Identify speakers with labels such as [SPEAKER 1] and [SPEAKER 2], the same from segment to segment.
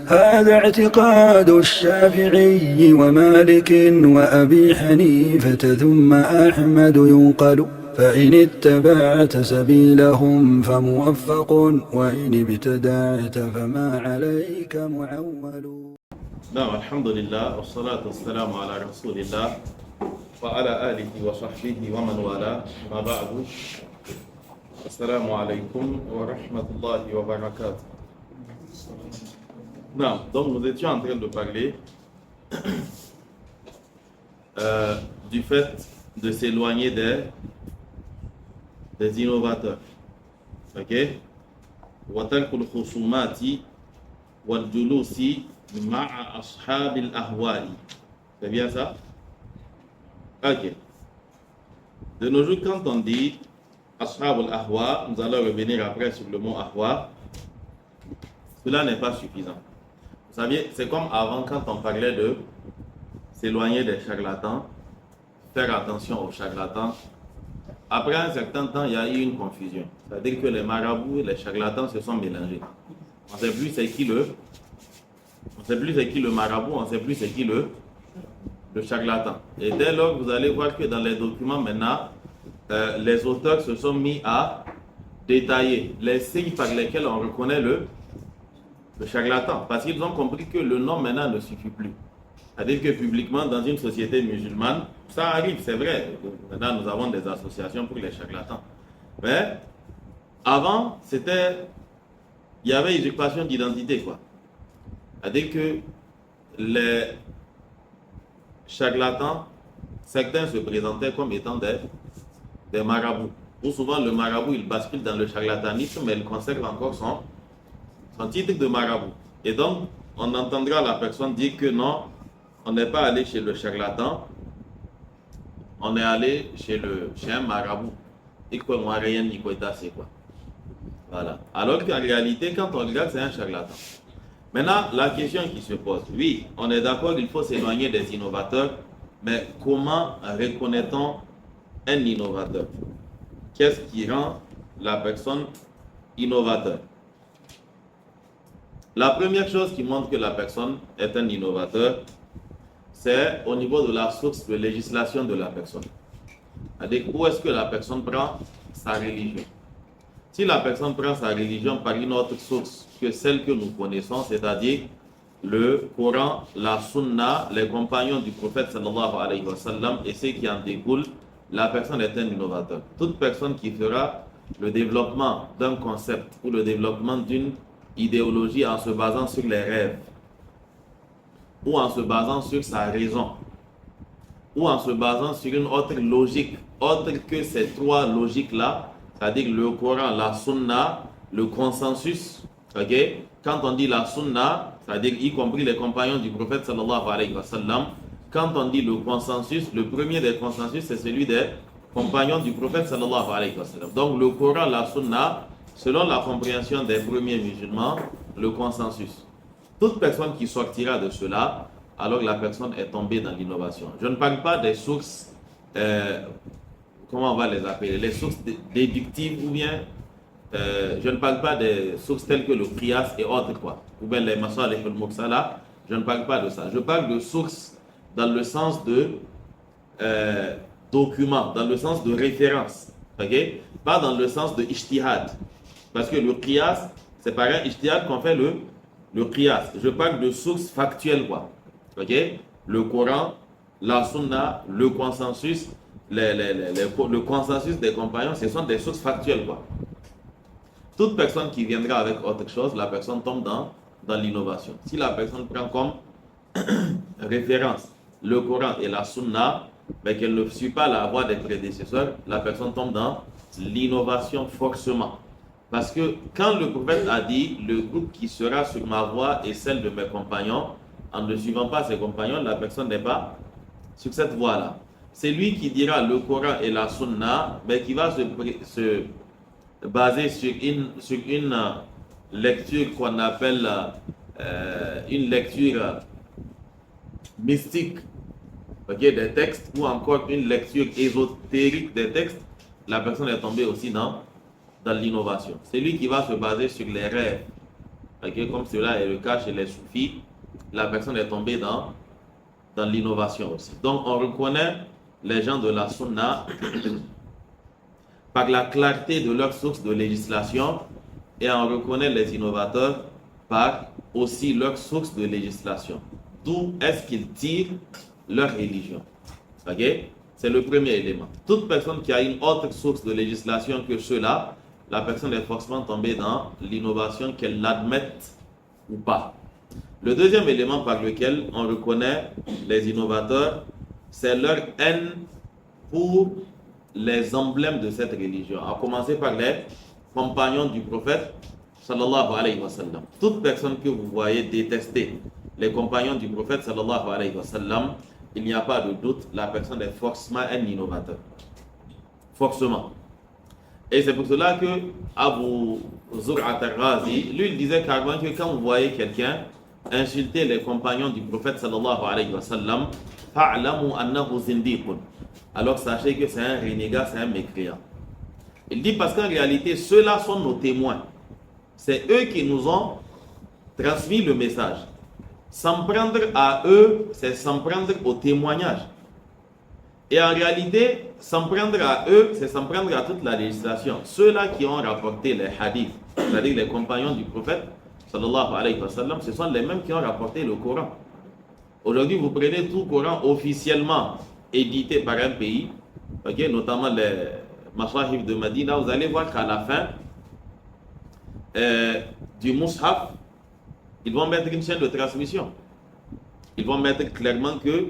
[SPEAKER 1] هذا اعتقاد الشافعي ومالك وأبي حنيفة ثم أحمد ينقل فإن اتبعت سبيلهم فموفق وإن ابتدعت فما عليك معول.
[SPEAKER 2] نعم، الحمد لله والصلاة والسلام على رسول الله وعلى آله وصحبه ومن والاه، ما بعد. السلام عليكم ورحمة الله وبركاته. Non, donc nous étions en train de parler du fait de s'éloigner des innovateurs. Ok? وَتَرْكُ الْخُصُومَاتِ وَالْجُلُوسِ مَعَ أَصْحَابِ الْأَهْوَاءِ. C'est bien ça? Ok. De nos jours, quand on dit Ashab al-Ahwa, nous allons revenir après sur le mot Ahwa, cela n'est pas suffisant. Vous savez, c'est comme avant quand on parlait de s'éloigner des charlatans, faire attention aux charlatans. Après un certain temps, il y a eu une confusion. C'est-à-dire que les marabouts et les charlatans se sont mélangés. On ne sait plus c'est qui le marabout, on ne sait plus c'est qui le charlatan. Et dès lors, vous allez voir que dans les documents maintenant, les auteurs se sont mis à détailler les signes par lesquels on reconnaît le charlatan. Parce qu'ils ont compris que le nom maintenant ne suffit plus. C'est-à-dire que publiquement, dans une société musulmane, ça arrive, c'est vrai. Maintenant, nous avons des associations pour les charlatans. Mais avant, il y avait usurpation d'identité, quoi. C'est-à-dire que les charlatans, certains se présentaient comme étant des marabouts. Ou souvent, le marabout, il bascule dans le charlatanisme, mais il conserve encore son titre de marabout. Et donc, on entendra la personne dire que non, on n'est pas allé chez le charlatan, on est allé chez un marabout. Et quoi, moi, rien n'y c'est quoi. Voilà. Alors qu'en réalité, quand on regarde, c'est un charlatan. Maintenant, la question qui se pose, oui, on est d'accord qu'il faut s'éloigner des innovateurs, mais comment reconnaît-on un innovateur? Qu'est-ce qui rend la personne innovateur? La première chose qui montre que la personne est un innovateur, c'est au niveau de la source de législation de la personne. C'est-à-dire où est-ce que la personne prend sa religion. Si la personne prend sa religion par une autre source que celle que nous connaissons, c'est-à-dire le Coran, la Sunna, les compagnons du prophète sallallahu alayhi wa sallam et ceux qui en découlent, la personne est un innovateur. Toute personne qui fera le développement d'un concept ou le développement d'une idéologie en se basant sur les rêves, ou en se basant sur sa raison, ou en se basant sur une autre logique, autre que ces trois logiques-là, c'est-à-dire le Coran, la Sunna, le consensus. Okay? Quand on dit la Sunna, c'est-à-dire y compris les compagnons du prophète sallallahu alayhi wa sallam, quand on dit le consensus, le premier des consensus, c'est celui des compagnons du prophète sallallahu alayhi wa sallam. Donc le Coran, la Sunna, selon la compréhension des premiers musulmans, le consensus. Toute personne qui sortira de cela, alors la personne est tombée dans l'innovation. Je ne parle pas des sources, comment on va les appeler, les sources déductives ou bien, je ne parle pas des sources telles que le Qiyas et autres, quoi, ou bien les Masalih al-Mursala, je ne parle pas de ça. Je parle de sources dans le sens de documents, dans le sens de référence, okay? Pas dans le sens de ijtihad. Parce que le Qiyas, c'est par un ijtihad qu'on fait le Qiyas. Je parle de sources factuelles, quoi. Okay? Le Coran, la Sunna, le consensus, le consensus des compagnons, ce sont des sources factuelles, quoi. Toute personne qui viendra avec autre chose, la personne tombe dans l'innovation. Si la personne prend comme référence le Coran et la Sunna, mais qu'elle ne suit pas la voie des prédécesseurs, la personne tombe dans l'innovation forcément. Parce que quand le prophète a dit le groupe qui sera sur ma voie et celle de mes compagnons, en ne suivant pas ses compagnons, la personne n'est pas sur cette voie-là. C'est lui qui dira le Coran et la Sunna, mais qui va se baser sur une lecture qu'on appelle une lecture mystique, okay, des textes, ou encore une lecture ésotérique des textes, la personne est tombée aussi dans l'innovation. C'est lui qui va se baser sur les rêves, Okay? Comme cela est le cas chez les soufis, la personne est tombée dans l'innovation aussi. Donc on reconnaît les gens de la sunna par la clarté de leur source de législation et on reconnaît les innovateurs par aussi leur source de législation. D'où est-ce qu'ils tirent leur religion. Okay? C'est le premier élément. Toute personne qui a une autre source de législation que ceux-là, la personne est forcément tombée dans l'innovation, qu'elle l'admette ou pas. Le deuxième élément par lequel on reconnaît les innovateurs, c'est leur haine pour les emblèmes de cette religion, à commencer par les compagnons du prophète sallallahu alayhi wa sallam. Toute personne que vous voyez détester les compagnons du prophète sallallahu alayhi wa sallam, il n'y a pas de doute, la personne est forcément un innovateur. Forcément. Et c'est pour cela que Abu Zur'at al-Razi, lui, il disait carrément que quand vous voyez quelqu'un insulter les compagnons du prophète sallallahu alayhi wa sallam, fa'lamu annahu zindiqun. Alors sachez que c'est un renégat, c'est un mécréant. Il dit parce qu'en réalité, ceux-là sont nos témoins. C'est eux qui nous ont transmis le message. S'en prendre à eux, c'est s'en prendre au témoignage. Et en réalité, s'en prendre à eux, c'est s'en prendre à toute la législation. Ceux-là qui ont rapporté les hadiths, c'est-à-dire les compagnons du prophète, sallallahu alayhi wa sallam, ce sont les mêmes qui ont rapporté le Coran. Aujourd'hui, vous prenez tout Coran officiellement édité par un pays, okay, notamment les Mashahif de Medina, vous allez voir qu'à la fin du Mus'haf, ils vont mettre une chaîne de transmission. Ils vont mettre clairement que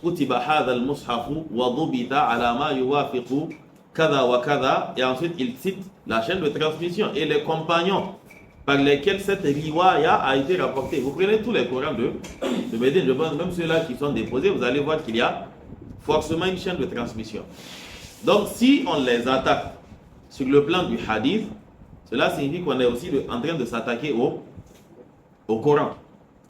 [SPEAKER 2] Kutiba hadha al-mushafu wa dhubita ala ma yuwafiqu kada wa kada, et ensuite ils citent la chaîne de transmission et les compagnons par lesquels cette riwaya a été rapportée. Vous prenez tous les Corans de Médine, je pense même ceux-là qui sont déposés, vous allez voir qu'il y a forcément une chaîne de transmission. Donc si on les attaque sur le plan du hadith, cela signifie qu'on est aussi en train de s'attaquer au Coran.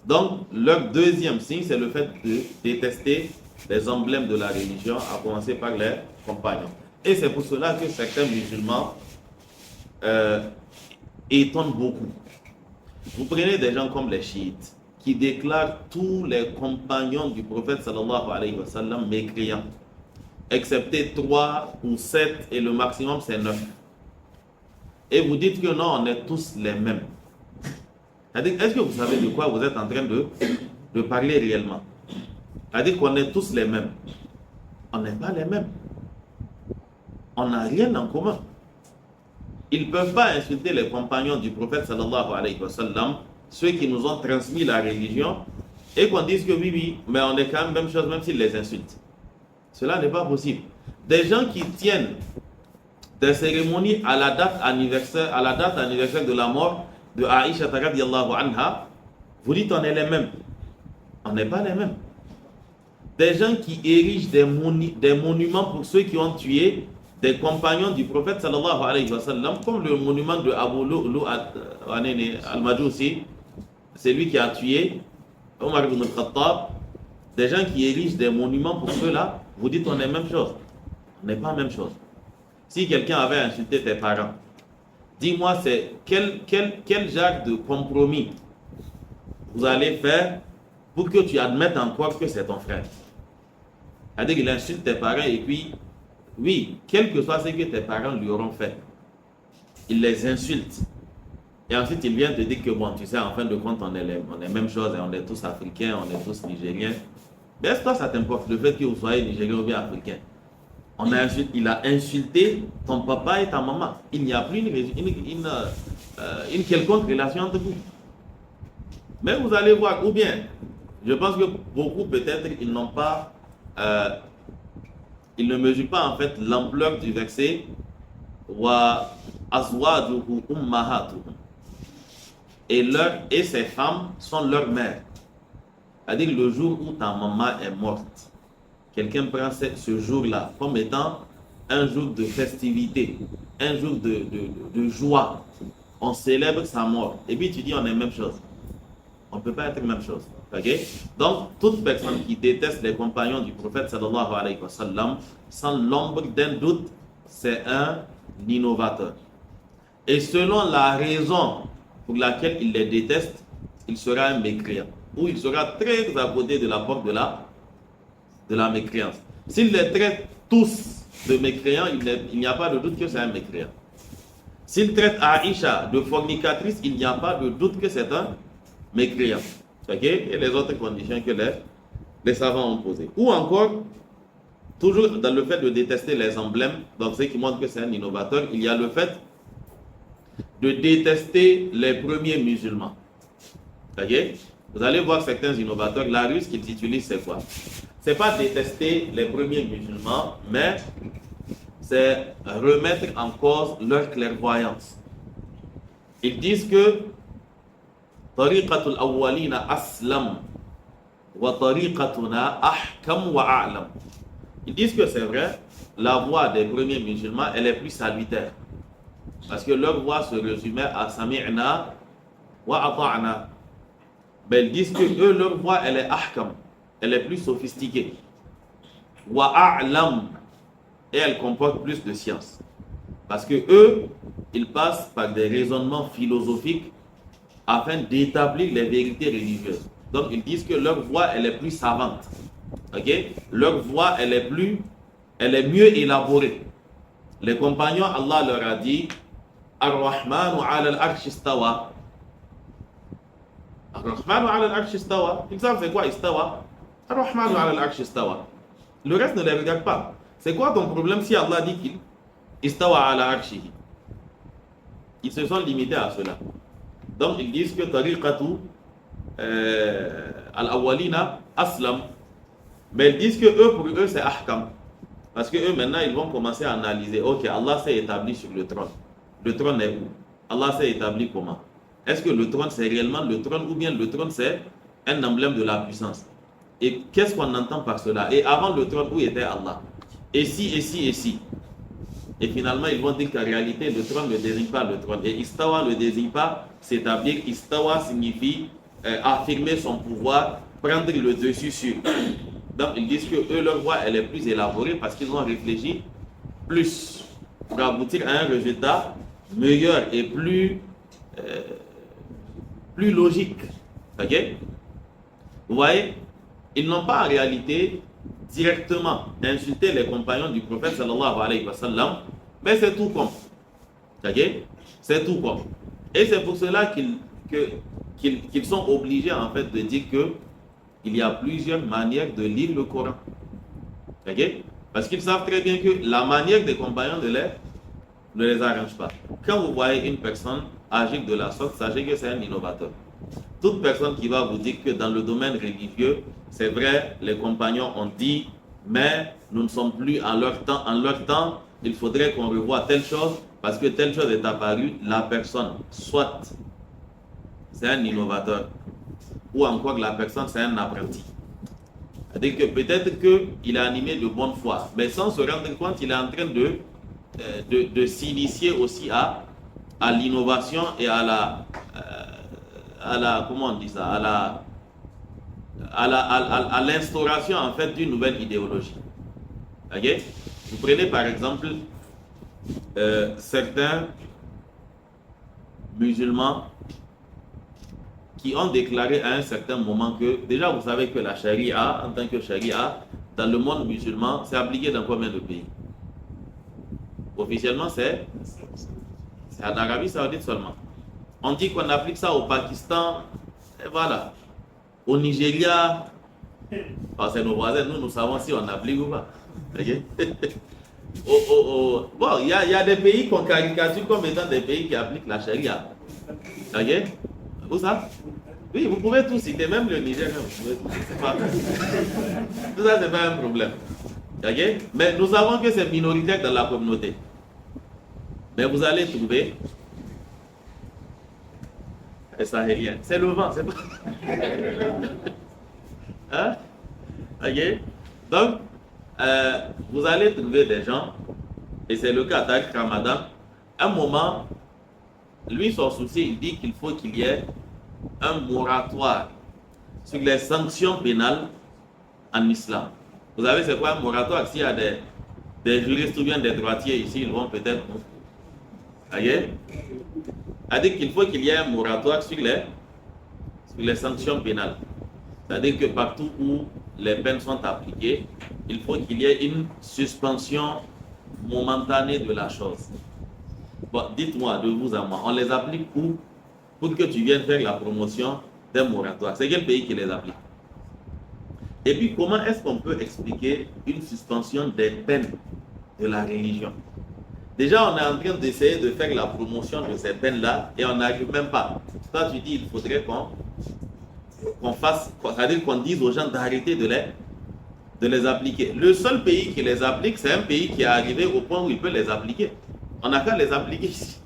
[SPEAKER 2] Donc leur deuxième signe, c'est le fait de détester les emblèmes de la religion, à commencer par les compagnons. Et c'est pour cela que certains musulmans étonnent beaucoup. Vous prenez des gens comme les chiites, qui déclarent tous les compagnons du prophète sallallahu alayhi wa sallam mécréants, excepté 3 ou 7, et le maximum c'est 9. Et vous dites que non, on est tous les mêmes. C'est-à-dire, est-ce que vous savez de quoi vous êtes en train de parler réellement? C'est-à-dire qu'on est tous les mêmes. On n'est pas les mêmes. On n'a rien en commun. Ils ne peuvent pas insulter les compagnons du prophète sallallahu alayhi wa sallam, ceux qui nous ont transmis la religion, et qu'on dise que oui, mais on est quand même même chose, même s'ils les insultent. Cela n'est pas possible. Des gens qui tiennent des cérémonies à la date anniversaire de la mort de Aïcha radiyallahu anha, vous dites on est les mêmes. On n'est pas les mêmes. Des gens qui érigent des monuments pour ceux qui ont tué des compagnons du prophète sallallahu alayhi wa sallam, comme le monument de Abu Lu'lu al-Majusi, c'est lui qui a tué Omar ibn al-Khattab. Des gens qui érigent des monuments pour ceux-là, vous dites on est même chose. On n'est pas la même chose. Si quelqu'un avait insulté tes parents, dis-moi, c'est quel genre de compromis vous allez faire pour que tu admettes encore que c'est ton frère. C'est-à-dire qu'il insulte tes parents et puis, oui, quel que soit ce que tes parents lui auront fait, il les insulte. Et ensuite, il vient te dire que, bon, tu sais, en fin de compte, on est même chose, on est tous africains, on est tous nigériens. Mais est-ce que ça t'importe, le fait que vous soyez nigérien ou bien africain? Il a insulté ton papa et ta maman. Il n'y a plus une quelconque relation entre vous. Mais vous allez voir, ou bien, je pense que beaucoup peut-être, ils n'ont pas, ils ne mesurent pas en fait l'ampleur du verset wa azwajuhu ummahatuhum. Et ces femmes sont leurs mères. C'est-à-dire le jour où ta maman est morte, quelqu'un prend ce jour-là comme étant un jour de festivité, un jour de joie. On célèbre sa mort. Et puis tu dis on est même chose. On ne peut pas être même chose. Okay? Donc, toute personne qui déteste les compagnons du prophète sallallahu alayhi wa sallam, sans l'ombre d'un doute, c'est un innovateur. Et selon la raison pour laquelle il les déteste, il sera un mécréant. Ou il sera très à côté de la porte de la mécréance. S'il les traite tous de mécréants, il n'y a pas de doute que c'est un mécréant. S'il traite Aïcha de fornicatrice, il n'y a pas de doute que c'est un mécréant. Okay? Et les autres conditions que les savants ont posées. Ou encore, toujours dans le fait de détester les emblèmes, donc ce qui montre que c'est un innovateur, il y a le fait de détester les premiers musulmans. Okay? Vous allez voir certains innovateurs, la ruse qu'ils utilisent, c'est quoi? C'est pas détester les premiers musulmans, mais c'est remettre en cause leur clairvoyance. Ils disent que tariqatul awwalina aslam wa tariqatuna ahkam wa a'lam. Ils disent que c'est vrai, la voie des premiers musulmans, elle est plus salutaire. Parce que leur voie se résumait à sami'na wa ata'na. Mais ils disent que eux, leur voie, elle est ahkam, elle est plus sophistiquée. Wa a'lam, et elle comporte plus de science. Parce que eux, ils passent par des raisonnements philosophiques afin d'établir les vérités religieuses. Donc ils disent que leur voie, elle est plus savante. Okay? Leur voie, elle est mieux élaborée. Les compagnons, Allah leur a dit Ar-Rahmanu ala al-arsh istawa. Ar-Rahmanu ala al-arsh istawa. Ils savent c'est quoi istawa? Ar-Rahmanu ala al-arsh istawa. Le reste ne les regarde pas. C'est quoi ton problème si Allah dit qu'il istawa ala arshihi? Ils se sont limités à cela. Donc ils disent que tariqatu al-awwalina aslam. Mais ils disent que pour eux c'est ahkam. Parce que eux maintenant ils vont commencer à analyser. Ok, Allah s'est établi sur le trône. Le trône est où? Allah s'est établi comment? Est-ce que le trône c'est réellement le trône ou bien le trône c'est un emblème de la puissance? Et qu'est-ce qu'on entend par cela? Et avant le trône, où était Allah? Et si, et si, et si. Et finalement, ils vont dire qu'en réalité, le trône ne désigne pas le trône. Et istawa ne désigne pas s'établir. Istawa signifie affirmer son pouvoir, prendre le dessus sur. Donc, ils disent que eux, leur voie, elle est plus élaborée parce qu'ils ont réfléchi plus pour aboutir à un résultat meilleur et plus logique. Ok? Vous voyez? Ils n'ont pas en réalité directement insulté les compagnons du prophète sallallahu alayhi wa sallam, mais c'est tout comme. Okay? C'est tout comme. Et c'est pour cela qu'ils sont obligés en fait de dire qu'il y a plusieurs manières de lire le Coran. Okay? Parce qu'ils savent très bien que la manière des compagnons ne les arrange pas. Quand vous voyez une personne agir de la sorte, sachez que c'est un innovateur. Toute personne qui va vous dire que dans le domaine religieux, c'est vrai, les compagnons ont dit, mais nous ne sommes plus en leur temps. En leur temps, il faudrait qu'on revoie telle chose parce que telle chose est apparue. La personne, soit c'est un innovateur, ou encore la personne, c'est un apprenti. C'est-à-dire que peut-être qu'il est animé de bonne foi, mais sans se rendre compte, il est en train de s'initier aussi à l'innovation et à la comment on dit ça, à l'instauration en fait d'une nouvelle idéologie. Okay? Vous prenez par exemple certains musulmans qui ont déclaré à un certain moment que, déjà vous savez que la charia, en tant que charia, dans le monde musulman, c'est appliqué dans combien de pays? Officiellement, c'est en Arabie Saoudite seulement. On dit qu'on applique ça au Pakistan, et voilà. Au Nigeria, c'est nos voisins, nous savons si on applique ou pas. Okay? Bon, il y a des pays qu'on caricature comme étant des pays qui appliquent la charia. Ok? Où ça? Oui, vous pouvez tout citer, même le Niger. Tout ça, c'est pas un problème. Okay? Mais nous savons que c'est minoritaire dans la communauté. Mais vous allez trouver les Sahéliens. C'est le vent, c'est pas. Hein? Ok? Donc, vous allez trouver des gens, et c'est le cas d'Al Ramadan. À un moment, lui, son souci, il dit qu'il faut qu'il y ait un moratoire sur les sanctions pénales en islam. Vous savez, c'est quoi un moratoire? S'il y a des juristes ou bien des droitiers ici, ils vont peut-être. Voyez? C'est-à-dire qu'il faut qu'il y ait un moratoire sur les sanctions pénales. C'est-à-dire que partout où les peines sont appliquées, il faut qu'il y ait une suspension momentanée de la chose. Bon, dites-moi de vous à moi, on les applique où pour que tu viennes faire la promotion d'un moratoire? C'est quel pays qui les applique? Et puis, comment est-ce qu'on peut expliquer une suspension des peines de la religion? Déjà, on est en train d'essayer de faire la promotion de ces peines-là et on n'arrive même pas. Toi, tu dis il faudrait qu'on fasse, c'est-à-dire qu'on dise aux gens d'arrêter de les appliquer. Le seul pays qui les applique, c'est un pays qui est arrivé au point où il peut les appliquer. On n'a qu'à les appliquer ici.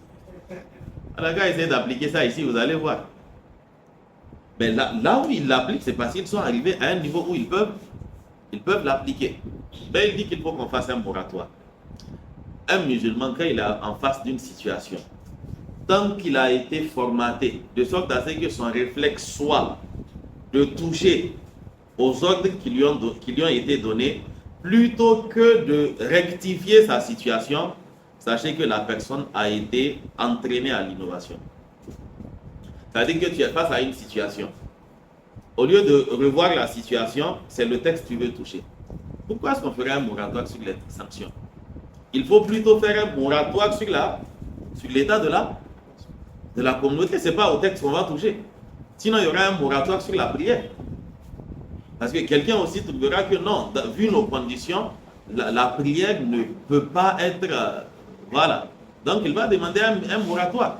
[SPEAKER 2] On n'a qu'à essayer d'appliquer ça ici, vous allez voir. Mais là où ils l'appliquent, c'est parce qu'ils sont arrivés à un niveau où ils peuvent l'appliquer. Ben, il dit qu'il faut qu'on fasse un moratoire. Un musulman, quand il est en face d'une situation, tant qu'il a été formaté, de sorte à ce que son réflexe soit de toucher aux ordres qui lui ont été donnés, plutôt que de rectifier sa situation, sachez que la personne a été entraînée à l'innovation. C'est-à-dire que tu es face à une situation. Au lieu de revoir la situation, c'est le texte que tu veux toucher. Pourquoi est-ce qu'on ferait un moratoire sur les sanctions? Il faut plutôt faire un moratoire sur l'état de la communauté. Ce n'est pas au texte qu'on va toucher. Sinon, il y aura un moratoire sur la prière. Parce que quelqu'un aussi trouvera que non, vu nos conditions, la prière ne peut pas être... voilà. Donc, il va demander un moratoire.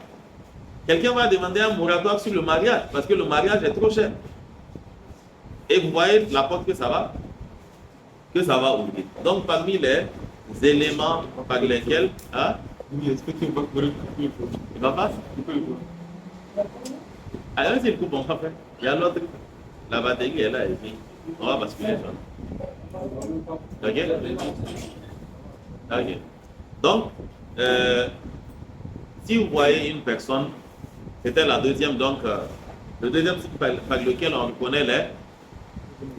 [SPEAKER 2] Quelqu'un va demander un moratoire sur le mariage, parce que le mariage est trop cher. Et vous voyez la porte que ça va ouvrir. Donc, parmi les éléments par lesquels... Hein, il va pas? Alors, c'est le coup, on va faire. Il y a l'autre. La batterie est là, et puis on va basculer ça. Ok? Ok. Donc, si vous voyez une personne, c'était la deuxième, donc, le deuxième site par lequel on reconnaît les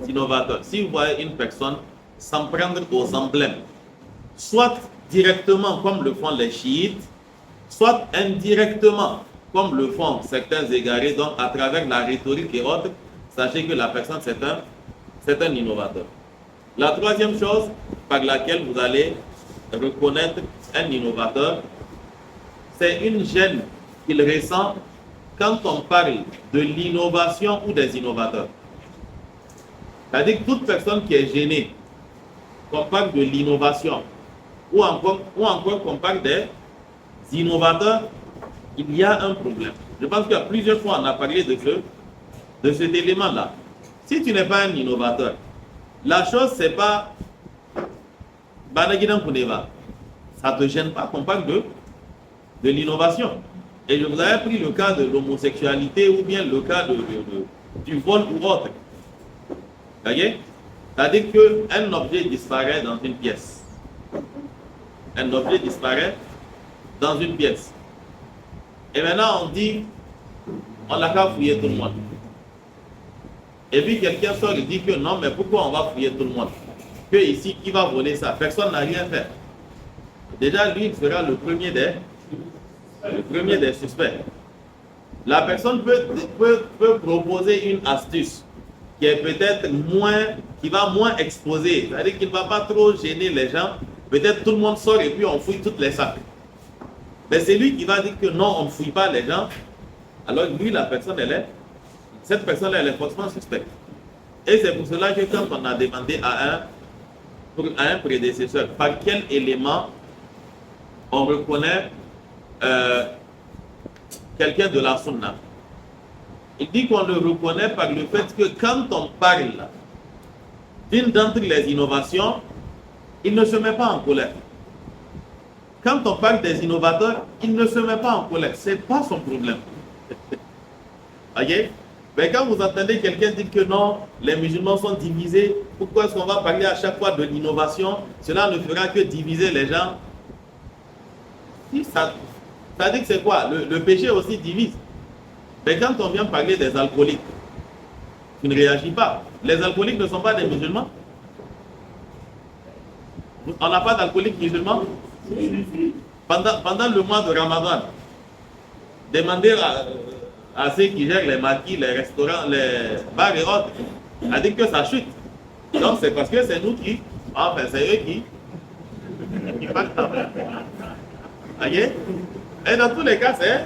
[SPEAKER 2] innovateurs. Si vous voyez une personne s'en prendre aux emblèmes, soit directement comme le font les chiites, soit indirectement comme le font certains égarés, donc à travers la rhétorique et autres, sachez que la personne c'est un innovateur. La troisième chose par laquelle vous allez reconnaître un innovateur, c'est une gêne qu'il ressent quand on parle de l'innovation ou des innovateurs. C'est-à-dire que toute personne qui est gênée, qu'on parle de l'innovation, ou encore qu'on parle des innovateurs, il y a un problème. Je pense qu'il y a plusieurs fois on a parlé de cet élément-là. Si tu n'es pas un innovateur, la chose c'est pas Banagidan Kuneva. Ça ne te gêne pas qu'on parle de l'innovation. Et je vous avais pris le cas de l'homosexualité ou bien le cas du vol ou autre. Vous voyez? C'est-à-dire qu'un objet disparaît dans une pièce. Un objet disparaît dans une pièce. Et maintenant on dit, on n'a qu'à fouiller tout le monde. Et puis quelqu'un sort et dit que non, mais pourquoi on va fouiller tout le monde? Que ici, qui va voler ça? Personne n'a rien fait. Déjà, lui, il sera le premier des suspects. La personne peut proposer une astuce qui est peut-être qui va moins exposer. C'est-à-dire qu'il ne va pas trop gêner les gens. Peut-être tout le monde sort et puis on fouille toutes les sacs. Mais c'est lui qui va dire que non, on ne fouille pas les gens. Alors lui, cette personne-là, elle est forcément suspecte. Et c'est pour cela que quand on a demandé à un prédécesseur par quel élément on reconnaît quelqu'un de la sunna, il dit qu'on le reconnaît par le fait que quand on parle d'une d'entre les innovations, il ne se met pas en colère. Quand on parle des innovateurs, il ne se met pas en colère. Ce n'est pas son problème. Voyez? Mais quand vous entendez quelqu'un dire que non, les musulmans sont divisés, pourquoi est-ce qu'on va parler à chaque fois de l'innovation? Cela ne fera que diviser les gens. Ça dit que c'est quoi? Le péché aussi divise. Mais quand on vient parler des alcooliques, tu ne réagis pas. Les alcooliques ne sont pas des musulmans. On n'a pas d'alcooliques musulmans. Pendant le mois de Ramadan, Demander à ceux qui gèrent les maquis, les restaurants, les bars et autres, a dit que ça chute. Donc c'est parce que c'est nous qui, enfin c'est eux qui partent quand même. Voyez? Et dans tous les cas, c'est.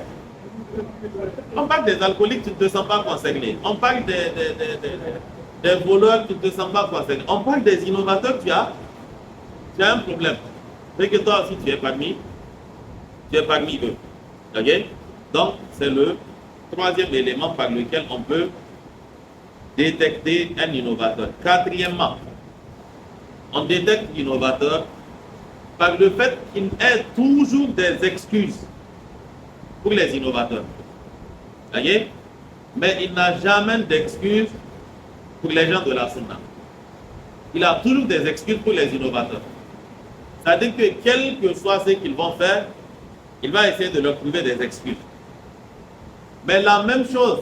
[SPEAKER 2] On parle des alcooliques, tu ne te sens pas concerné. On parle des voleurs, tu ne te sens pas concerné. On parle des innovateurs, tu as un problème. C'est que toi aussi, tu es parmi eux. Ok? Donc, c'est le troisième élément par lequel on peut détecter un innovateur. Quatrièmement, on détecte l'innovateur par le fait qu'il ait toujours des excuses pour les innovateurs. Voyez? Mais il n'a jamais d'excuses pour les gens de la Sunna. Il a toujours des excuses pour les innovateurs. C'est-à-dire que quel que soit ce qu'ils vont faire, il va essayer de leur trouver des excuses. Mais la même chose,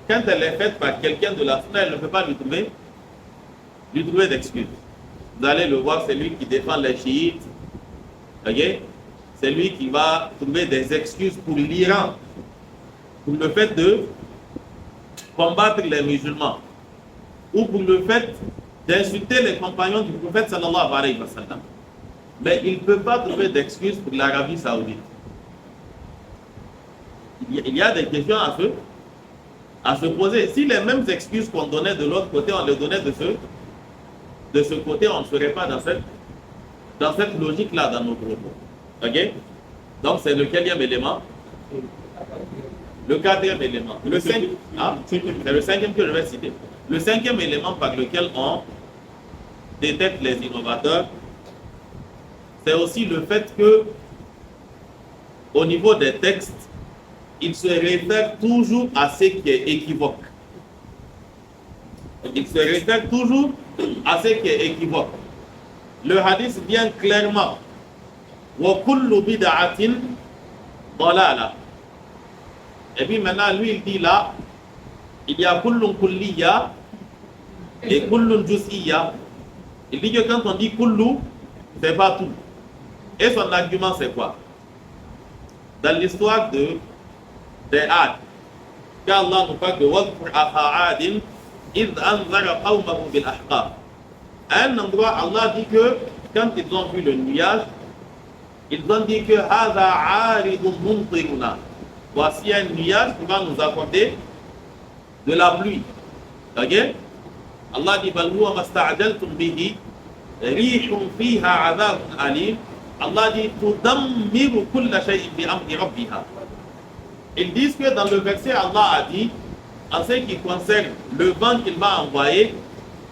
[SPEAKER 2] quand elle est faite par quelqu'un de la Sunna, elle ne peut pas lui trouver d'excuses. Vous allez le voir, c'est lui qui défend les chiites. Okay? C'est lui qui va trouver des excuses pour l'Iran, pour le fait de combattre les musulmans, ou pour le fait d'insulter les compagnons du prophète sallallahu alayhi wa sallam. Mais il ne peut pas trouver d'excuses pour l'Arabie saoudite. Il y a des questions à se poser. Si les mêmes excuses qu'on donnait de l'autre côté, on les donnait de ce côté, on ne serait pas dans cette logique-là dans nos propos. Ok? Donc c'est le quatrième élément. Le quatrième élément. C'est le cinquième que je vais citer. Le cinquième élément par lequel on détecte les innovateurs, c'est aussi le fait que, au niveau des textes, ils se réfèrent toujours à ce qui est équivoque. Ils se réfèrent toujours à ce qui est équivoque. Le hadith vient clairement. Wa kullu bid'atin dalala. Et puis maintenant, lui, il dit là, il y a kullun kulliya et kullun juz'iyya. Il dit que quand on dit kullu, c'est pas tout. Et son argument, c'est quoi? Dans l'histoire des Ad, qu'Allah nous parle de Wadkur akha Adin, id anzara qawmahu bil ahqaf. À un endroit, Allah dit que quand ils ont vu le nuage, ils ont dit que Hadha aridun mumtiruna. Voici un nuage qui va nous accorder de la pluie. Ok? Allah dit bal huwa masta'jaltum bihi rihun fiha adhabun alim. Allah dit tudammiru kulla shay'in bi amri rabbiha. Ils disent que dans le verset, Allah a dit, en ce qui concerne le vent qu'il va envoyer,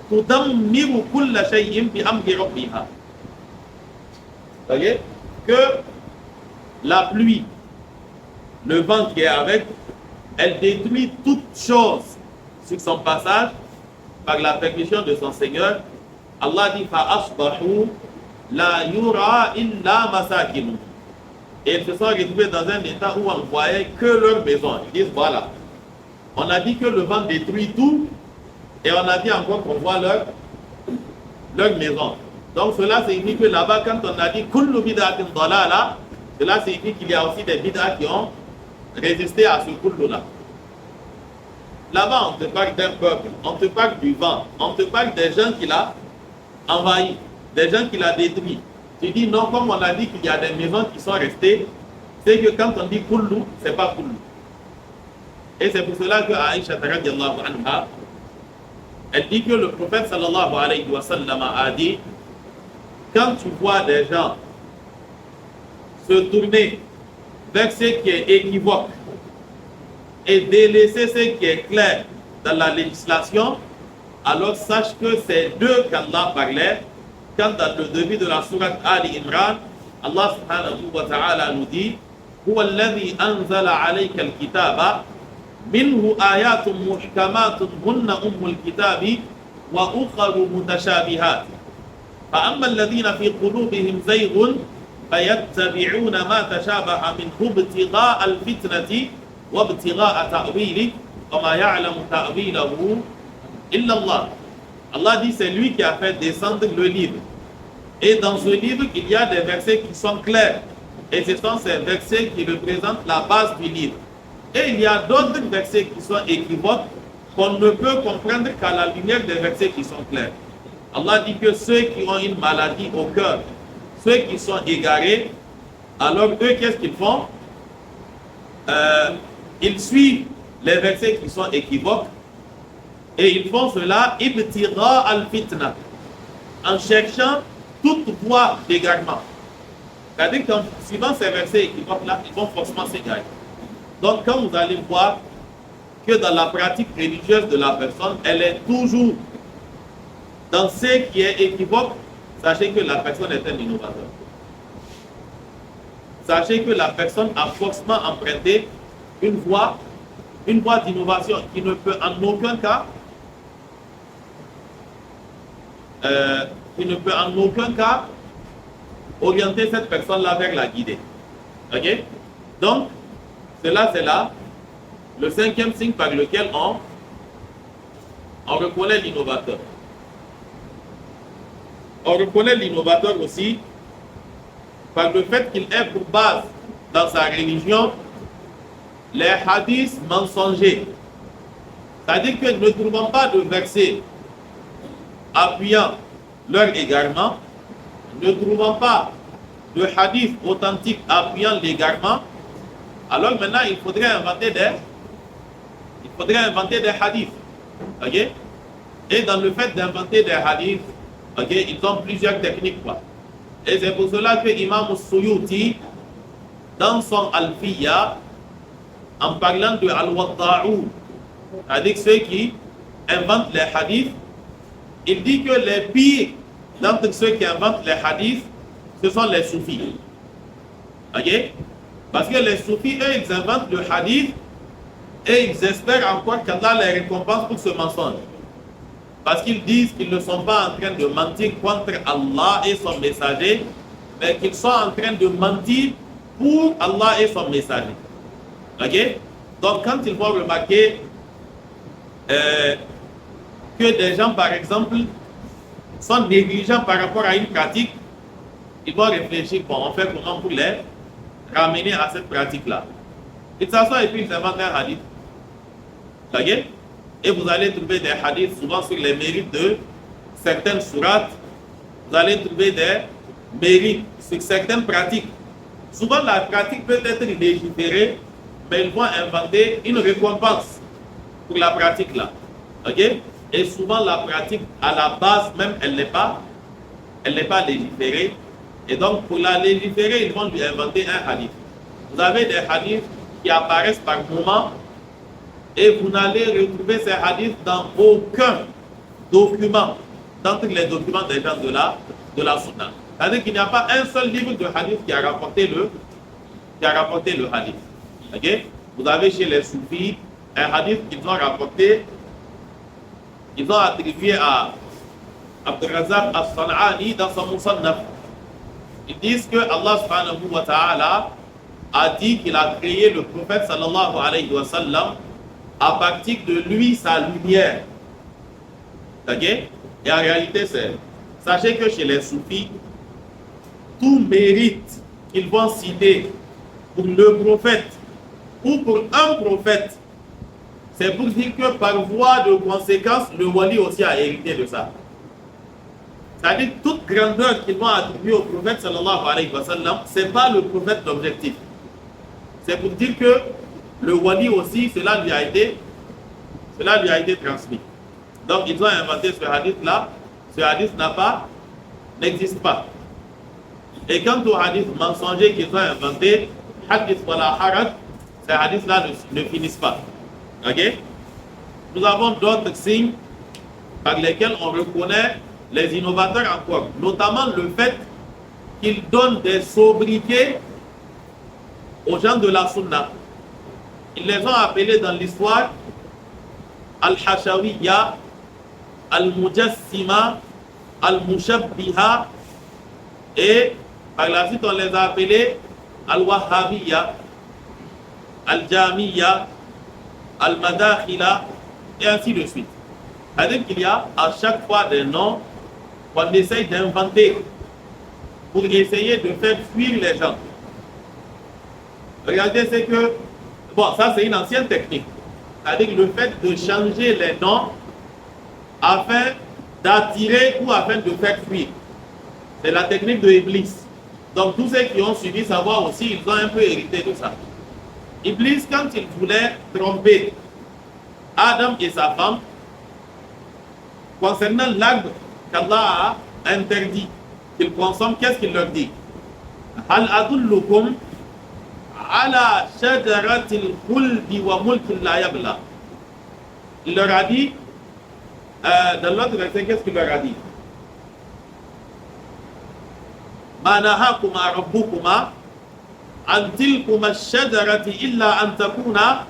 [SPEAKER 2] tudammiru kulla shay'in bi amri rabbiha. Voyez que la pluie, le vent qui est avec, elle détruit toute chose sur son passage par la permission de son Seigneur. Allah dit fa asbahu la yura illa masakinu. Et ils se sont retrouvés dans un état où on ne voyait que leur maison. Ils disent voilà, on a dit que le vent détruit tout et on a dit encore qu'on voit leur maison. Donc cela signifie que là-bas, quand on a dit kullu bid'atin dalala, cela signifie qu'il y a aussi des bid'as qui ont résisté à ce kullu-là. Là-bas, on te parle d'un peuple, on te parle du vent, on te parle des gens qu'il a envahis, des gens qu'il a détruits. Tu dis non, comme on a dit qu'il y a des maisons qui sont restées, c'est que quand on dit kullu, c'est pas kullu. Et c'est pour cela que Aïcha radiyallahu anha, elle dit que le prophète sallallahu alayhi wa sallam a dit, quand tu vois des gens se tourner vers ce qui est équivoque et délaisser ce qui est clair dans la législation, alors sache que c'est d'eux qu'Allah parlait. Quand dans le début de la sourate Ali Imran, Allah subhanahu wa ta'ala nous dit هو الذي أنزل عليك الكتاب منه آيات محكمات هن أم الكتاب وأخر متشابهات فأما الذين في قلوبهم زيغ فيتبعون ما تشابه منه ابتغاء الفتنة وابتغاء تأويله وما يعلم تأويله إلا الله. Allah dit c'est lui qui a fait descendre le livre. Et dans ce livre, il y a des versets qui sont clairs. Et ce sont ces versets qui représentent la base du livre. Et il y a d'autres versets qui sont équivoques qu'on ne peut comprendre qu'à la lumière des versets qui sont clairs. Allah dit que ceux qui ont une maladie au cœur, ceux qui sont égarés, alors eux, qu'est-ce qu'ils font? Ils suivent les versets qui sont équivoques et ils font cela ibtira al-fitna, en cherchant toute voie d'égarement. C'est-à-dire qu'en suivant ces versets équivoques-là, ils vont forcément s'égarer. Donc quand vous allez voir que dans la pratique religieuse de la personne, elle est toujours dans ce qui est équivoque, sachez que la personne est un innovateur. Sachez que la personne a forcément emprunté une voie d'innovation qui ne peut en aucun cas orienter cette personne-là vers la guider. Ok? Donc, cela c'est là le cinquième signe par lequel on reconnaît l'innovateur. On reconnaît l'innovateur aussi par le fait qu'il ait pour base dans sa religion les hadiths mensongers. C'est-à-dire que ne trouvant pas de versets appuyant leur égarement, ne trouvant pas de hadiths authentiques appuyant l'égarement, alors maintenant il faudrait inventer des hadiths. Okay? Et dans le fait d'inventer des hadiths, okay, ils ont plusieurs techniques. Quoi. Et c'est pour cela que Imam Suyuti, dans son Alfiya, en parlant de Al-Wadda'u, c'est-à-dire ceux qui inventent les hadiths, il dit que les pires d'entre ceux qui inventent les hadiths, ce sont les soufis. Ok? Parce que les soufis, eux, ils inventent le hadith et ils espèrent encore qu'Allah les récompense pour ce mensonge. Parce qu'ils disent qu'ils ne sont pas en train de mentir contre Allah et son messager, mais qu'ils sont en train de mentir pour Allah et son messager. Ok? Donc quand ils vont remarquer que des gens, par exemple, sont négligents par rapport à une pratique, ils vont réfléchir, bon, on fait comment pour les ramener à cette pratique-là. Ils s'assoient et puis ils inventent un hadith. Ok? Et vous allez trouver des hadiths souvent sur les mérites de certaines sourates. Vous allez trouver des mérites sur certaines pratiques. Souvent la pratique peut être légiférée, mais ils vont inventer une récompense pour la pratique là. Ok? Et souvent la pratique à la base même, elle n'est pas légiférée. Et donc pour la légiférer, ils vont lui inventer un hadith. Vous avez des hadiths qui apparaissent par moment et vous n'allez retrouver ces hadiths dans aucun document, d'entre les documents des gens de la Sunna. C'est-à-dire qu'il n'y a pas un seul livre de hadith qui a rapporté le hadith. Okay? Vous avez chez les soufis un hadith qu'ils ont rapporté, ils ont attribué à Abdurrazzaq as-San'ani dans son Musannaf. Ils disent que Allah subhanahu wa ta'ala a dit qu'il a créé le prophète sallallahu alayhi wa sallam à partir de lui, sa lumière. Okay? Et en réalité, sachez que chez les soufis, tout mérite qu'ils vont citer pour le prophète ou pour un prophète, c'est pour dire que par voie de conséquence, le wali aussi a hérité de ça. C'est-à-dire toute grandeur qu'ils vont attribuer au prophète sallallahu alayhi wa sallam, ce n'est pas le prophète l'objectif. C'est pour dire que le wali aussi, cela lui a été transmis. Donc ils ont inventé ce hadith-là. Ce hadith n'existe pas. Et quant au hadith mensonger qu'ils ont inventé, hadith wala haraj, ces hadiths-là ne finissent pas. Ok? Nous avons d'autres signes par lesquels on reconnaît les innovateurs encore, notamment le fait qu'ils donnent des sobriquets aux gens de la Sunna. Ils les ont appelés dans l'histoire Al-Hashawiyya, Al-Mujassima, Al-Mushabbiha, et par la suite on les a appelés Al-Wahhabiyya, Al-Jamiyya, Al-Madakhila, et ainsi de suite. C'est-à-dire qu'il y a à chaque fois des noms qu'on essaye d'inventer pour essayer de faire fuir les gens. Regardez ce que Bon, ça c'est une ancienne technique. C'est-à-dire le fait de changer les noms afin d'attirer ou afin de faire fuir. C'est la technique de Iblis. Donc tous ceux qui ont suivi savoir aussi, ils ont un peu hérité de ça. Iblis, quand il voulait tromper Adam et sa femme, concernant l'arbre qu'Allah a interdit qu'ils consomment, qu'est-ce qu'il leur dit? Hal adullukum ala shajaratil khuldi wa mulkin la yabla. Il leur a dit, dans l'autre verset, qu'est-ce qu'il leur a dit? Ma nahakuma rabbukuma an tilkuma shajarati illa an takuna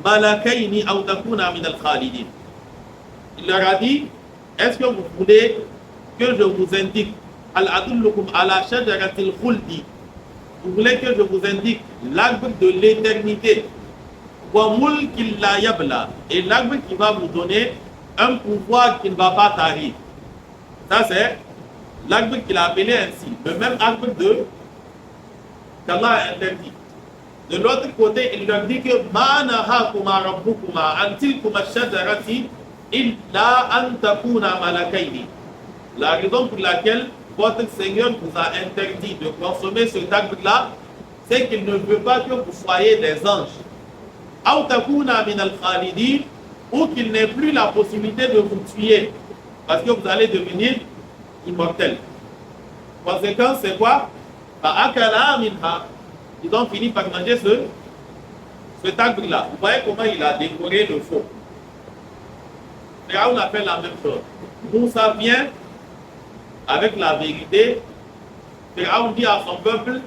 [SPEAKER 2] malakaini aw takuna min al-khalidin. Il leur a dit, est-ce que vous voulez que je vous indique al-adullukum ala shajaratil khuldi? Vous voulez que je vous indique l'arbre de l'éternité, wa mulkin la yabla, et l'arbre qui va vous donner un pouvoir qui ne va pas tarir. Ça c'est l'arbre qu'il a appelé ainsi, le même arbre qu'Allah a interdit. De l'autre côté, il leur dit que ma nahakuma rabbukuma an tilkuma shajarati illa an takuna malakaini. La raison pour laquelle votre Seigneur vous a interdit de consommer cet arbre-là, c'est qu'il ne veut pas que vous soyez des anges. Aw takuna min al-khalidin, ou qu'il n'ait plus la possibilité de vous tuer, parce que vous allez devenir immortel. Conséquence, c'est quoi? Ils ont fini par manger cet arbre-là. Vous voyez comment il a décoré le faux. Pharaon a fait la même chose. Moussa vient avec la vérité. Pharaon dit à son peuple,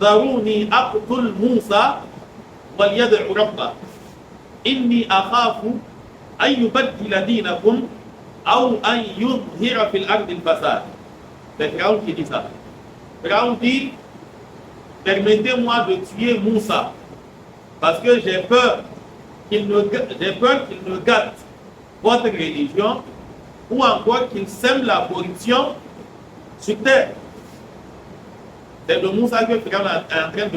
[SPEAKER 2] Daruni aqtul Moussa wal yad'u rabba. Inni akhafu an yubaddila dinakum aw an yudhhira fil ardi al-fasad. C'est Pharaon qui dit ça. Pharaon dit, permettez-moi de tuer Moussa parce que j'ai peur qu'il ne gâte votre religion ou encore qu'il sème la corruption sur terre. C'est de Moussa que Pharaon est en train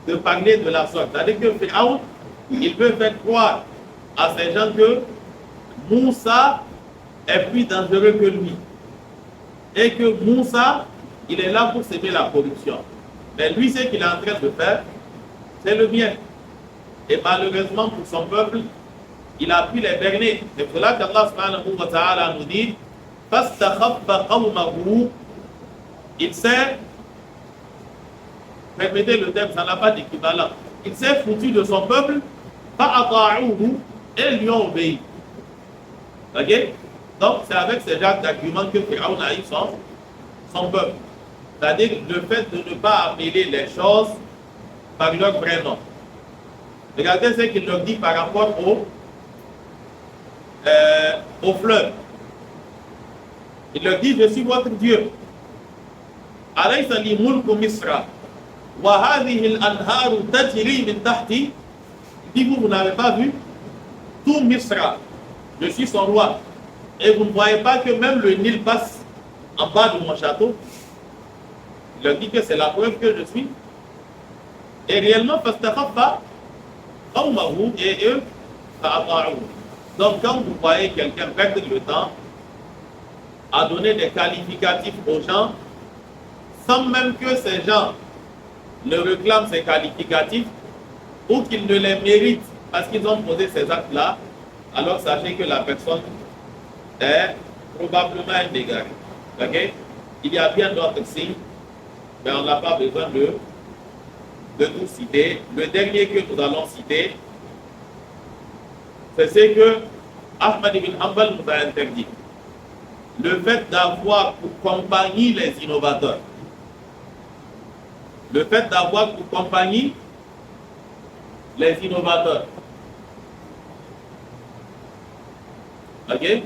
[SPEAKER 2] de parler de la sorte. C'est-à-dire que Pharaon, il veut faire croire à ces gens que Moussa est plus dangereux que lui. Et que Moussa, il est là pour s'aimer la corruption. Mais lui, ce qu'il est en train de faire, c'est le bien. Et malheureusement pour son peuple, il a pu les berner. C'est pour cela qu'Allah subhanahu wa ta'ala nous dit, فَاسْتَخَفَّ قَوْمَهُ. Il s'est, répétez le terme, ça n'a pas d'équivalent. Il s'est foutu de son peuple, فَأَطَاعُوهُ, et lui ont obéi. Ok? Donc c'est avec ces genres d'arguments que Pharaon a eu son peuple. C'est-à-dire le fait de ne pas appeler les choses par leur vrai nom. Regardez ce qu'il leur dit par rapport aux fleuves. Il leur dit, je suis votre Dieu. Alaysa li mulku Misra wa hadhihi al-anharu tajri min tahti. Il dit, vous n'avez pas vu tout Misra. Je suis son roi. Et vous ne voyez pas que même le Nil passe en bas de mon château. Il leur dit que c'est la preuve que je suis. Et réellement, et eux, donc quand vous voyez quelqu'un perdre le temps à donner des qualificatifs aux gens, sans même que ces gens ne réclament ces qualificatifs ou qu'ils ne les méritent parce qu'ils ont posé ces actes-là, alors sachez que la personne est probablement un égaré. Okay? Il y a bien d'autres signes, mais on n'a pas besoin de tout citer. Le dernier que nous allons citer, c'est ce que Ahmad ibn Hanbal nous a interdit. Le fait d'avoir pour compagnie les innovateurs. Le fait d'avoir pour compagnie les innovateurs. Ok?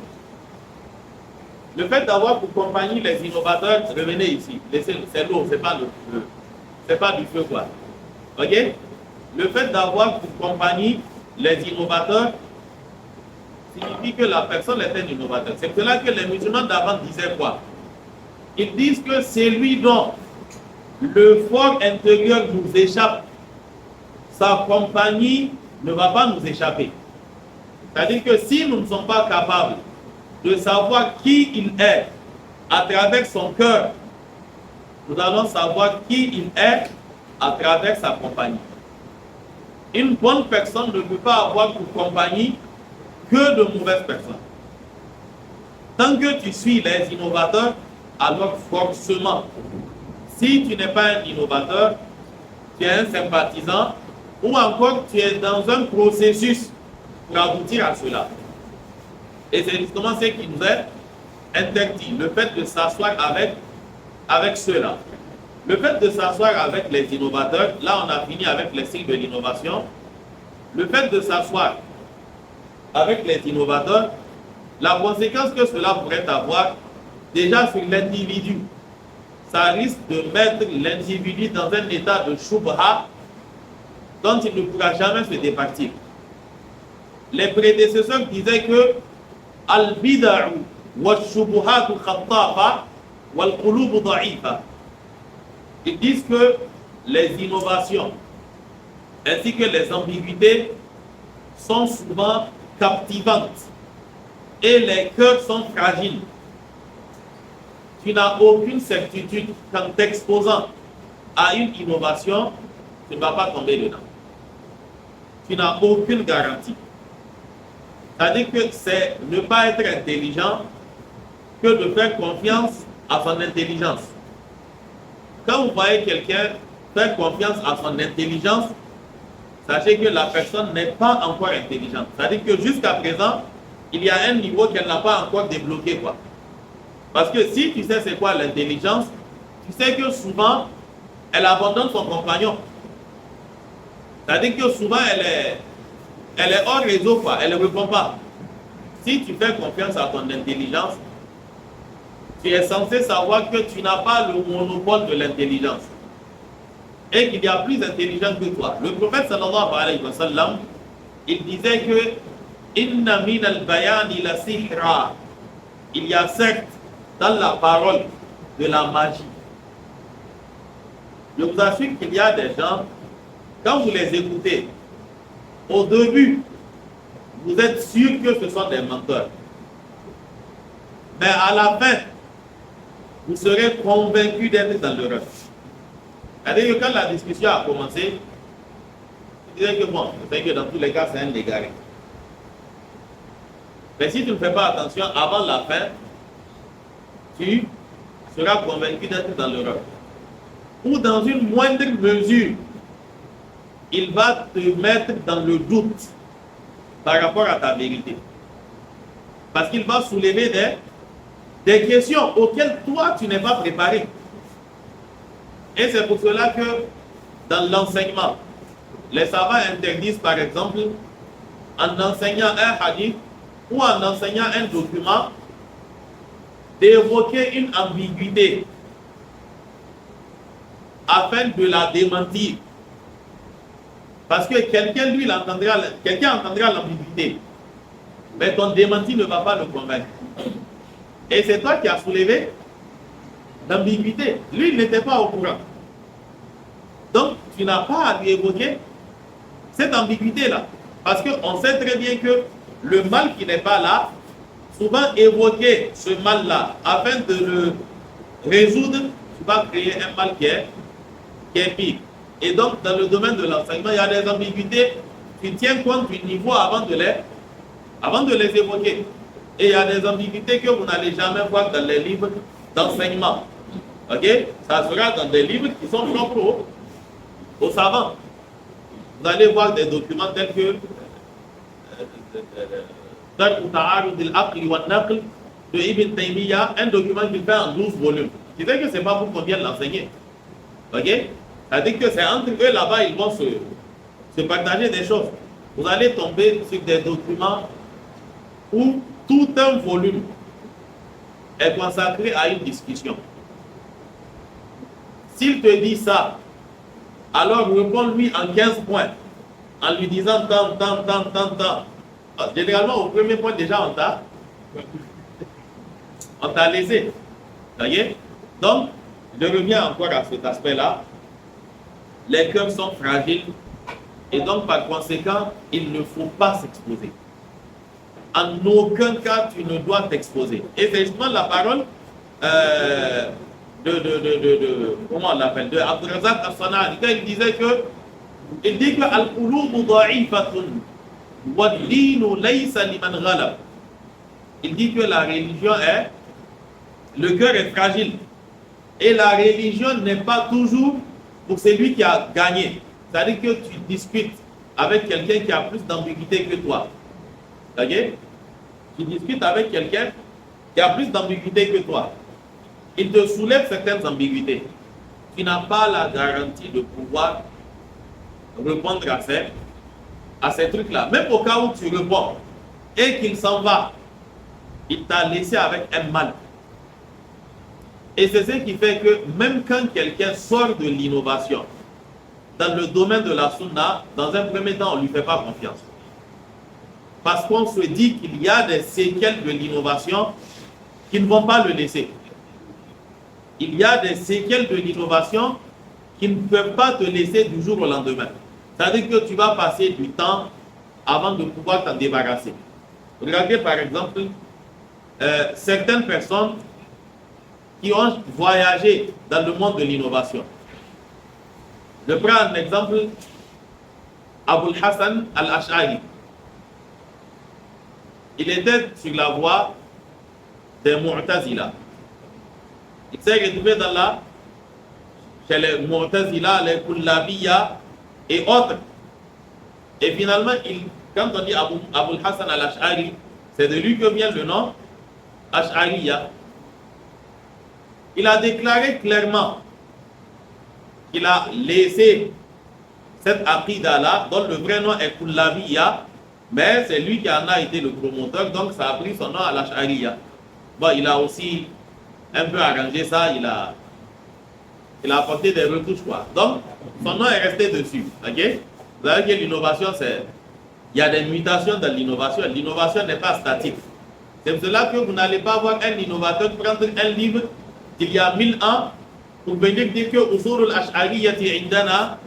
[SPEAKER 2] Le fait d'avoir pour compagnie les innovateurs, revenez ici, c'est l'eau, c'est pas du feu quoi. Ok? Le fait d'avoir pour compagnie les innovateurs signifie que la personne est un innovateur. C'est pour cela que les musulmans d'avant disaient quoi? Ils disent que c'est lui dont le fort intérieur nous échappe. sa compagnie ne va pas nous échapper. C'est-à-dire que si nous ne sommes pas capables de savoir qui il est à travers son cœur, nous allons savoir qui il est à travers sa compagnie. Une bonne personne ne peut pas avoir pour compagnie que de mauvaises personnes. Tant que tu suis les innovateurs, alors forcément, si tu n'es pas un innovateur, tu es un sympathisant ou encore tu es dans un processus pour aboutir à cela. Et c'est justement ce qui nous est interdit, le fait de s'asseoir avec ceux-là. Le fait de s'asseoir avec les innovateurs, là on a fini avec les signes de l'innovation. Le fait de s'asseoir avec les innovateurs, la conséquence que cela pourrait avoir déjà sur l'individu, ça risque de mettre l'individu dans un état de shubha dont il ne pourra jamais se départir. Les prédécesseurs disaient que al-bida'u wa shubuhatu khattafa wal qulubu da'ifa. Ils disent que les innovations ainsi que les ambiguïtés sont souvent captivantes et les cœurs sont fragiles. Tu n'as aucune certitude qu'en t'exposant à une innovation, tu ne vas pas tomber dedans. Tu n'as aucune garantie. C'est-à-dire que c'est ne pas être intelligent que de faire confiance à son intelligence. Quand vous voyez quelqu'un faire confiance à son intelligence, sachez que la personne n'est pas encore intelligente. C'est-à-dire que jusqu'à présent, il y a un niveau qu'elle n'a pas encore débloqué, quoi. Parce que si tu sais c'est quoi l'intelligence, tu sais que souvent, elle abandonne son compagnon. C'est-à-dire que souvent, elle est hors réseau, quoi. Elle ne répond pas. Si tu fais confiance à ton intelligence, tu es censé savoir que tu n'as pas le monopole de l'intelligence. Et qu'il y a plus intelligent que toi. Le prophète sallallahu alayhi wa sallam, il disait que Inna min al-bayani la sihra. Il y a certes dans la parole de la magie. Je vous assure qu'il y a des gens, quand vous les écoutez, au début, vous êtes sûr que ce sont des menteurs. Mais à la fin, vous serez convaincu d'être dans l'erreur. C'est-à-dire que quand la discussion a commencé, je disais que bon, je sais que dans tous les cas, c'est un égaré. Mais si tu ne fais pas attention, avant la fin, tu seras convaincu d'être dans l'erreur. Ou dans une moindre mesure, il va te mettre dans le doute par rapport à ta vérité. Parce qu'il va soulever des questions auxquelles toi, tu n'es pas préparé. Et c'est pour cela que dans l'enseignement, les savants interdisent par exemple, en enseignant un hadith ou en enseignant un document, d'évoquer une ambiguïté afin de la démentir. Parce que quelqu'un, lui, entendra l'ambiguïté, mais ton démenti ne va pas le convaincre. Et c'est toi qui as soulevé l'ambiguïté. Lui, il n'était pas au courant. Donc, tu n'as pas à lui évoquer cette ambiguïté-là. Parce qu'on sait très bien que le mal qui n'est pas là, souvent évoquer ce mal-là afin de le résoudre, tu vas créer un mal qui est pire. Et donc, dans le domaine de l'enseignement, il y a des ambiguïtés. Tu tiens compte du niveau avant de les évoquer. Et il y a des ambiguïtés que vous n'allez jamais voir dans les livres d'enseignement. Ok? Ça sera dans des livres qui sont propres aux savants. Vous allez voir des documents tels que de Ibn Taymiyyah, un document qui fait en 12 volumes. Tu sais que ce n'est pas pour qu'on vienne l'enseigner. Ok? C'est-à-dire que c'est entre eux là-bas, ils vont se partager des choses. Vous allez tomber sur des documents où tout un volume est consacré à une discussion. S'il te dit ça, alors réponds-lui en 15 points, en lui disant tant. Généralement, au premier point, déjà, on t'a laissé. Voyez? Donc, je reviens encore à cet aspect-là. Les cœurs sont fragiles Et donc, par conséquent, il ne faut pas s'exposer. En aucun cas, tu ne dois t'exposer. Et c'est justement la parole comment on l'appelle, de Abdurrazak As-Sanani, quand il disait que, il dit que Al-Qulubu da'ifatun wa ad-dinu laysa liman ghalab. Il dit que la religion est, le cœur est fragile. Et la religion n'est pas toujours pour celui qui a gagné. C'est-à-dire que tu discutes avec quelqu'un qui a plus d'ambiguïté que toi. Ok? Tu discutes avec quelqu'un qui a plus d'ambiguïté que toi. Il te soulève certaines ambiguïtés. Tu n'as pas la garantie de pouvoir répondre à ces trucs-là. Même au cas où tu réponds et qu'il s'en va, il t'a laissé avec un mal. Et c'est ce qui fait que même quand quelqu'un sort de l'innovation, dans le domaine de la sunna, dans un premier temps, on ne lui fait pas confiance. Parce qu'on se dit qu'il y a des séquelles de l'innovation qui ne vont pas le laisser. Il y a des séquelles de l'innovation qui ne peuvent pas te laisser du jour au lendemain. C'est-à-dire que tu vas passer du temps avant de pouvoir t'en débarrasser. Regardez par exemple certaines personnes qui ont voyagé dans le monde de l'innovation. Je prends un exemple, Abul Hassan al-Ash'ari. Il était sur la voie des Mu'tazila. Il s'est retrouvé chez les Mu'tazila, les Kullabiya et autres. Et finalement, quand on dit Abul Hassan al-Ash'ari, c'est de lui que vient le nom Ash'ariya. Il a déclaré clairement qu'il a laissé cette aqida-là, dont le vrai nom est Kullabiya, mais c'est lui qui en a été le promoteur, donc ça a pris son nom à l'Ash'ariya. Bon, il a aussi un peu arrangé ça, il a apporté des retouches, quoi. Donc, son nom est resté dessus, ok? Vous savez que l'innovation, il y a des mutations dans l'innovation. L'innovation n'est pas statique. C'est pour cela que vous n'allez pas voir un innovateur prendre un livre d'il y a 1000 ans pour venir dire que Usul al-Ash'ariyyati indana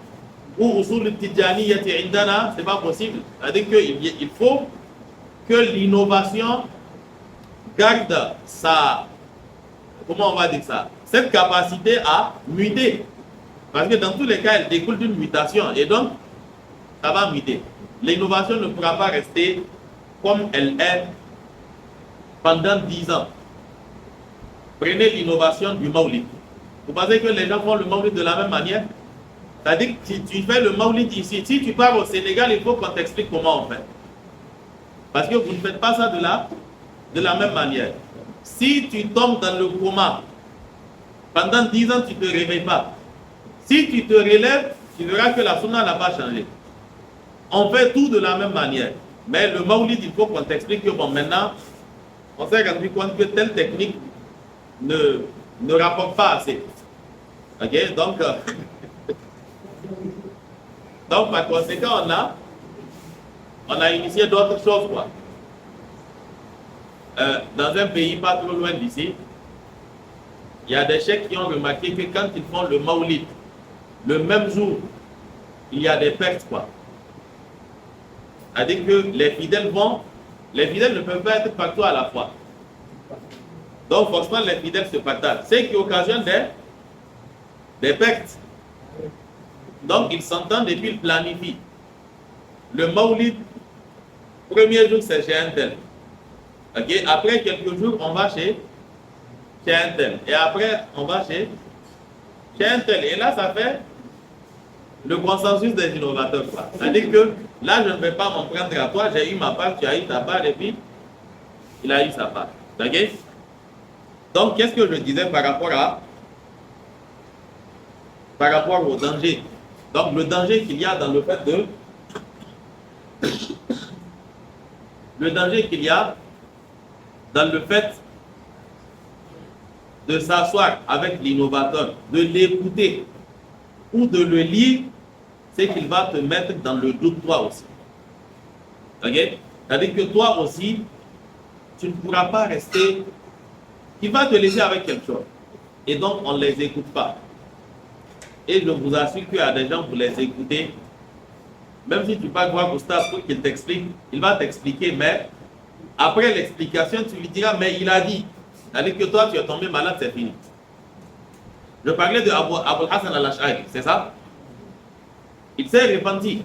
[SPEAKER 2] ou Usul al-Tijaniyati indana, c'est pas possible. C'est-à-dire qu'il faut que l'innovation garde comment on va dire ça, cette capacité à muter. Parce que dans tous les cas, elle découle d'une mutation et donc, ça va muter. L'innovation ne pourra pas rester comme elle est pendant 10 ans. Prenez l'innovation du Maulid. Vous pensez que les gens font le Maulid de la même manière? C'est-à-dire que si tu fais le Maulid ici, si tu pars au Sénégal, il faut qu'on t'explique comment on fait. Parce que vous ne faites pas ça de la même manière. Si tu tombes dans le coma, pendant 10 ans, tu ne te réveilles pas. Si tu te relèves, tu verras que la sunna n'a pas changé. On fait tout de la même manière. Mais le Maulid, il faut qu'on t'explique que bon, maintenant, on s'est rendu compte que telle technique ne rapporte pas assez. Ok? Donc, par conséquent, on a initié d'autres choses, quoi. Dans un pays pas trop loin d'ici, il y a des chefs qui ont remarqué que quand ils font le Maulid, le même jour, il y a des pertes, quoi. C'est-à-dire que les fidèles ne peuvent pas être partout à la fois. Donc forcément les fidèles se partagent. Ce qui occasionne des pertes. Donc ils s'entendent et puis ils planifient. Le Maulid, premier jour c'est chez un tel. Okay? Après quelques jours, on va chez un tel. Et après, on va chez un tel. Et là, ça fait le consensus des innovateurs. C'est-à-dire que là, je ne vais pas m'en prendre à toi. J'ai eu ma part, tu as eu ta part, et puis il a eu sa part. Okay? Donc, qu'est-ce que je disais par rapport au danger? Donc, le danger qu'il y a dans le fait de... Le danger qu'il y a dans le fait de s'asseoir avec l'innovateur, de l'écouter ou de le lire, c'est qu'il va te mettre dans le doute toi aussi. Ok? C'est-à-dire que toi aussi, tu ne pourras pas rester... Il va te laisser avec quelque chose. Et donc, on ne les écoute pas. Et je vous assure qu'il y a des gens, vous les écoutez, Même si tu vas voir Gustave pour qu'il t'explique, il va t'expliquer, mais après l'explication, tu lui diras, mais il a dit. C'est-à-dire que toi, tu es tombé malade, c'est fini. Je parlais de Abu Hassan al-Ash'ari, c'est ça? Il s'est repenti.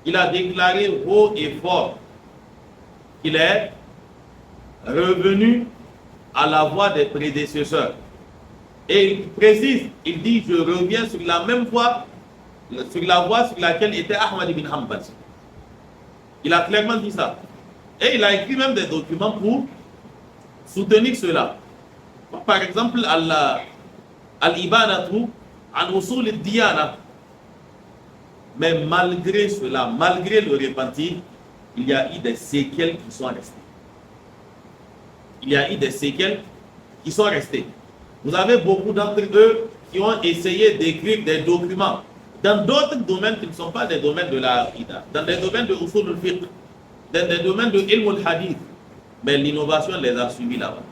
[SPEAKER 2] Il a déclaré haut et fort qu'il est revenu à la voie des prédécesseurs. Et il précise, il dit, je reviens sur la même voie, sur la voie sur laquelle était Ahmad ibn Hanbal. Il a clairement dit ça. Et il a écrit même des documents pour soutenir cela. Par exemple, Al-Ibanatu an usul al-diyana. Mais malgré cela, malgré le repentir, il y a eu des séquelles qui sont restées. Il y a eu des séquelles qui sont restées. Vous avez beaucoup d'entre eux qui ont essayé d'écrire des documents dans d'autres domaines qui ne sont pas des domaines de la Aqidah, dans des domaines de usul al-fiqh, dans des domaines de ilm al-hadith, mais l'innovation les a suivis là-bas.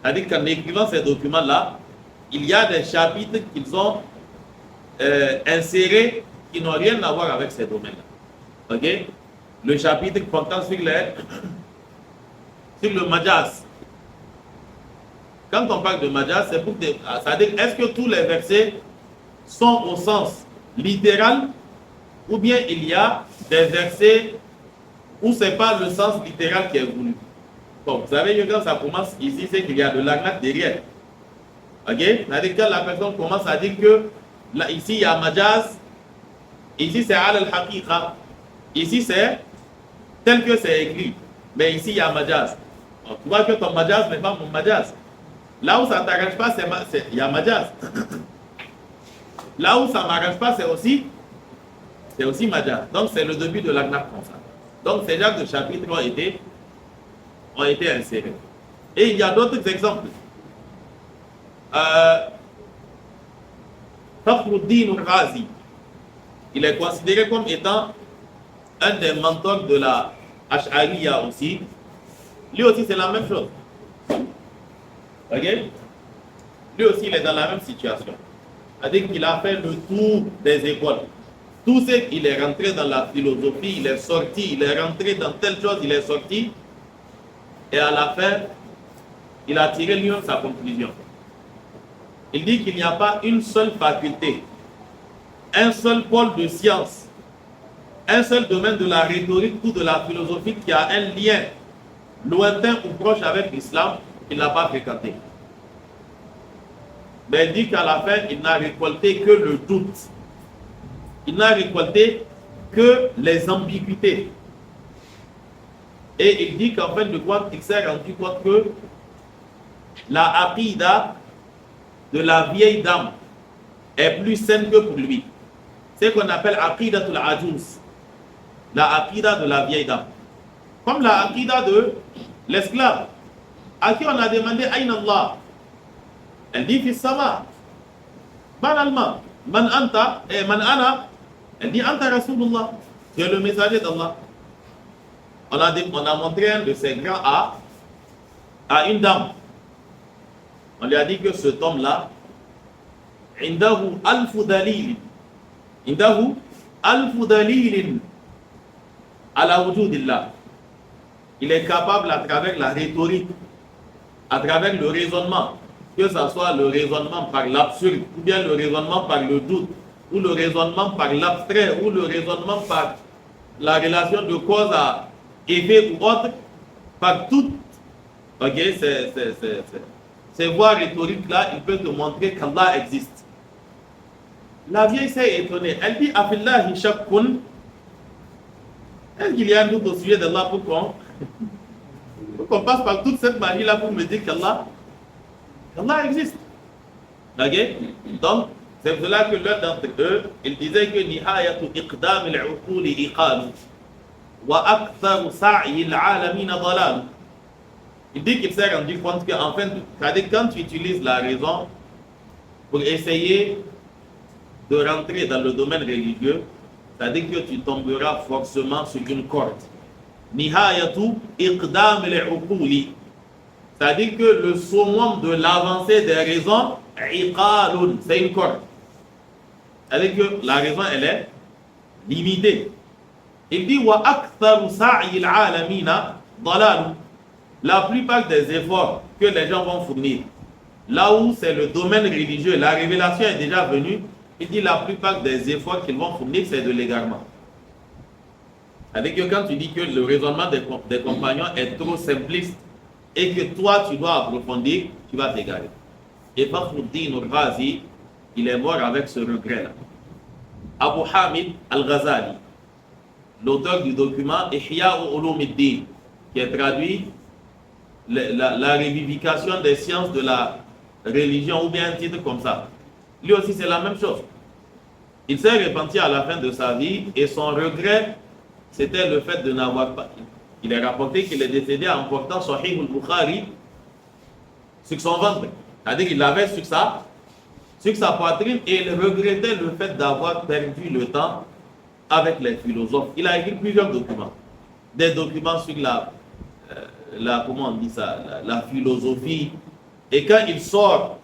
[SPEAKER 2] C'est-à-dire qu'en écrivant ces documents-là, il y a des chapitres qu'ils ont insérés qui n'ont rien à voir avec ces domaines-là. Ok? Le chapitre portant sur le majaz. Quand on parle de majaz, c'est pour c'est-à-dire, est-ce que tous les versets sont au sens littéral ou bien il y a des versets où ce n'est pas le sens littéral qui est voulu. Bon, vous savez que quand ça commence ici, c'est qu'il y a de l'arnaque derrière. Ok? C'est-à-dire que la personne commence à dire que là, ici il y a majaz, ici c'est al-haqiqa, ici c'est tel que c'est écrit, mais ici il y a majaz. Donc, tu vois que ton majaz n'est pas mon majaz. Là où ça ne t'arrange pas, il y a majaz. Là où ça ne m'arrange pas, c'est aussi majaz. Donc c'est le début de l'arnaque comme ça. Donc ces genres de chapitres ont été insérés. Et il y a d'autres exemples. Fakhruddin al-Razi, il est considéré comme étant un des mentors de la Ash'ariya aussi. Lui aussi c'est la même chose. Ok? Lui aussi il est dans la même situation. C'est-à-dire qu'il a fait le tour des écoles. Tout ce qu'il est rentré dans la philosophie, il est sorti, il est rentré dans telle chose, il est sorti. Et à la fin, il a tiré lui-même sa conclusion. Il dit qu'il n'y a pas une seule faculté, un seul pôle de science, un seul domaine de la rhétorique ou de la philosophie qui a un lien lointain ou proche avec l'islam qu'il n'a pas fréquenté. Mais il dit qu'à la fin, il n'a récolté que le doute. Il n'a récolté que les ambiguïtés. Et il dit qu'en fin de compte, il s'est rendu compte que la aqidah de la vieille dame est plus saine que pour lui. C'est ce qu'on appelle aqidatul ajuz. La aqidah de la vieille dame. Comme la aqidah de l'esclave, à qui on a demandé Aïn Allah. Elle dit Fis sama. Banalement, Man anta et Man ana. Elle dit Anta Rasulullah. Tu es le messager d'Allah. On a montré un de ses grands à une dame. On lui a dit que cet homme-là, Indahu alfu dalil. Indahu alfu dalil ala wujudillah. Il est capable à travers la rhétorique, à travers le raisonnement, que ce soit le raisonnement par l'absurde, ou bien le raisonnement par le doute, ou le raisonnement par l'abstrait, ou le raisonnement par la relation de cause à effet ou autre, par toutes ces voies rhétoriques-là, il peut te montrer qu'Allah existe. La vieille s'est étonnée. Elle dit Afillahi shakkun. Est-ce qu'il y a un doute au sujet d'Allah pour qu'on passe par toute cette magie-là pour me dire qu'Allah existe? Okay? Donc, c'est pour cela que l'un d'entre eux, il disait que Nihayatu iqdam al-uquli iqalu wa aktharu sa'i al-alamina dalal. Il dit qu'il s'est rendu compte qu'en fait, quand tu utilises la raison pour essayer de rentrer dans le domaine religieux, c'est-à-dire que tu tomberas forcément sur une corde. Nihayatu iqdam al-uquli. C'est-à-dire que le summum de l'avancée des raisons, iqalun, c'est une corde. C'est-à-dire que la raison, elle est limité. Il dit wa aktharu sa'il alamina dalal. La plupart des efforts que les gens vont fournir, là où c'est le domaine religieux, la révélation est déjà venue, il dit la plupart des efforts qu'ils vont fournir, c'est de l'égarement. Avec que quand tu dis que le raisonnement des compagnons est trop simpliste et que toi tu dois approfondir, tu vas t'égarer. Et Fakhruddin al-Razi, il est mort avec ce regret-là. Abu Hamid al-Ghazali, l'auteur du document Ihya Ulumuddin, qui est traduit la revivification des sciences de la religion, ou bien un titre comme ça. Lui aussi, c'est la même chose. Il s'est repenti à la fin de sa vie et son regret, c'était le fait de n'avoir pas. Il est rapporté qu'il est décédé en portant Sahih al-Bukhari sur son ventre. C'est-à-dire qu'il l'avait sur sa poitrine et il regrettait le fait d'avoir perdu le temps avec les philosophes. Il a écrit plusieurs documents. Des documents sur comment on dit ça, la philosophie. Et quand il sort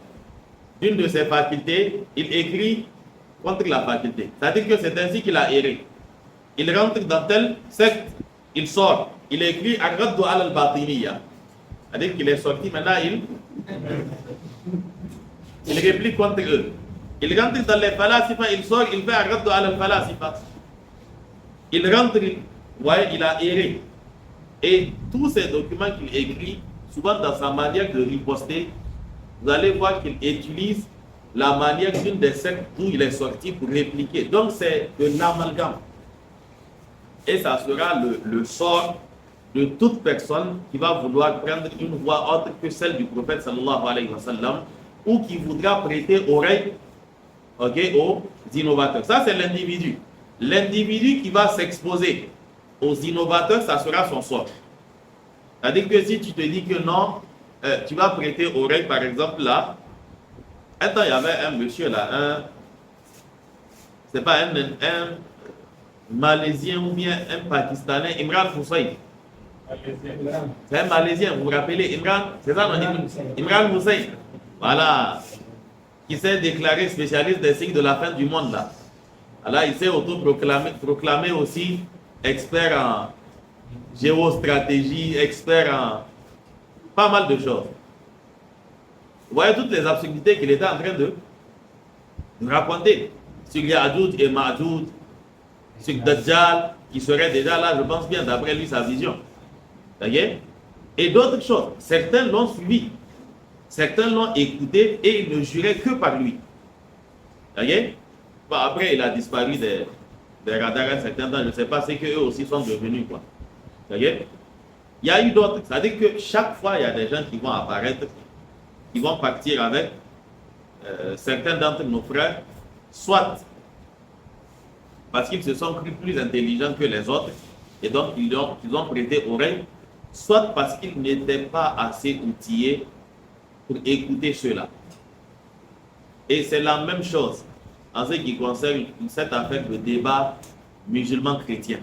[SPEAKER 2] d'une de ses facultés, il écrit contre la faculté. C'est-à-dire que c'est ainsi qu'il a erré. Il rentre dans telle secte, il sort. Il écrit Ar-Raddu ala al-Batiniya. C'est-à-dire qu'il est sorti, maintenant il réplique contre eux. Il rentre dans les falasifa, il sort, il fait Ar-Raddu ala al-Falasifa. Il rentre, ouais, il a erré. Et tous ces documents qu'il écrit, souvent dans sa manière de riposter, vous allez voir qu'il utilise la manière d'une des sectes d'où il est sorti pour répliquer. Donc c'est de l'amalgame. Et ça sera le sort de toute personne qui va vouloir prendre une voie autre que celle du prophète sallallahu alayhi wa sallam, ou qui voudra prêter oreille, aux innovateurs. Ça c'est l'individu. L'individu qui va s'exposer aux innovateurs, ça sera son sort. C'est-à-dire que si tu te dis que non, tu vas prêter oreille, par exemple, là, un temps, il y avait un monsieur là, c'est pas un Malaisien ou bien un Pakistanais, Imran Hussein. C'est un Malaisien, vous vous rappelez, Imran, c'est ça, on dit Imran Hussein. Voilà, qui s'est déclaré spécialiste des signes de la fin du monde là. Alors, il s'est autoproclamé aussi expert en géostratégie, expert en pas mal de choses. Vous voyez toutes les absurdités qu'il était en train de raconter sur Ya'joud et Ma'joud, sur Dajjal, qui serait déjà là, je pense bien, d'après lui, sa vision. Voyez? Et d'autres choses. Certains l'ont suivi, certains l'ont écouté et ils ne juraient que par lui. Voyez? Bon, après, il a disparu des radars un certain temps, je ne sais pas, c'est qu'eux aussi sont devenus quoi. Voyez? Il y a eu d'autres, c'est-à-dire que chaque fois, il y a des gens qui vont apparaître, qui vont partir avec certains d'entre nos frères, soit parce qu'ils se sont cru plus intelligents que les autres, et donc ils ont prêté oreille, soit parce qu'ils n'étaient pas assez outillés pour écouter cela. Et c'est la même chose en ce qui concerne cette affaire de débat musulman-chrétien.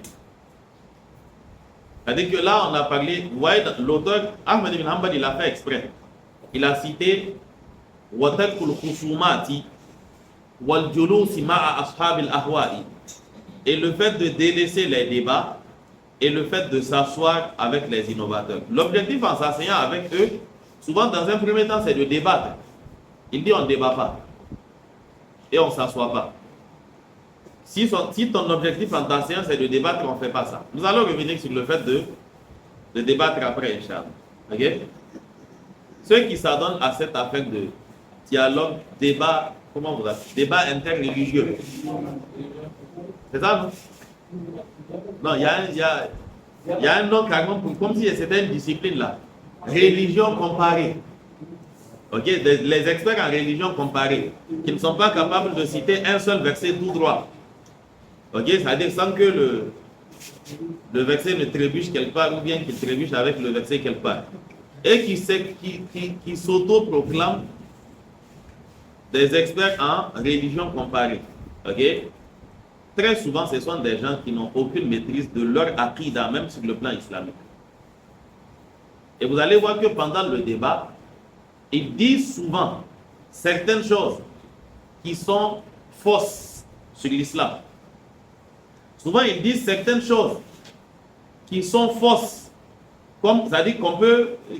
[SPEAKER 2] C'est-à-dire que là, on a parlé, vous voyez, l'auteur Ahmed ibn Hanbal, il a fait exprès. Il a cité Watarkul khusumati wal julusi ma'a ashabil ahwa'i, et le fait de délaisser les débats et le fait de s'asseoir avec les innovateurs. L'objectif en s'asseyant avec eux, souvent dans un premier temps, c'est de débattre. Il dit on ne débat pas et on ne s'assoit pas. Si ton objectif en t'enseignant c'est de débattre, on ne fait pas ça. Nous allons revenir sur le fait de débattre après, Inch'Allah. Ok? Ceux qui s'adonnent à cette affaire de dialogue, débat, comment vous appelez? Débat interreligieux. C'est ça, non? Non, il y a un nom carrément, comme si c'était une discipline là. Religion comparée. Ok? Les experts en religion comparée, qui ne sont pas capables de citer un seul verset tout droit. Ok? C'est-à-dire sans que le verset ne trébuche quelque part, ou bien qu'il trébuche avec le verset quelque part. Et qui s'auto-proclament des experts en religion comparée. Ok? Très souvent, ce sont des gens qui n'ont aucune maîtrise de leur aqida, même sur le plan islamique. Et vous allez voir que pendant le débat, ils disent souvent certaines choses qui sont fausses sur l'islam. Souvent, ils disent certaines choses qui sont fausses, comme, c'est-à-dire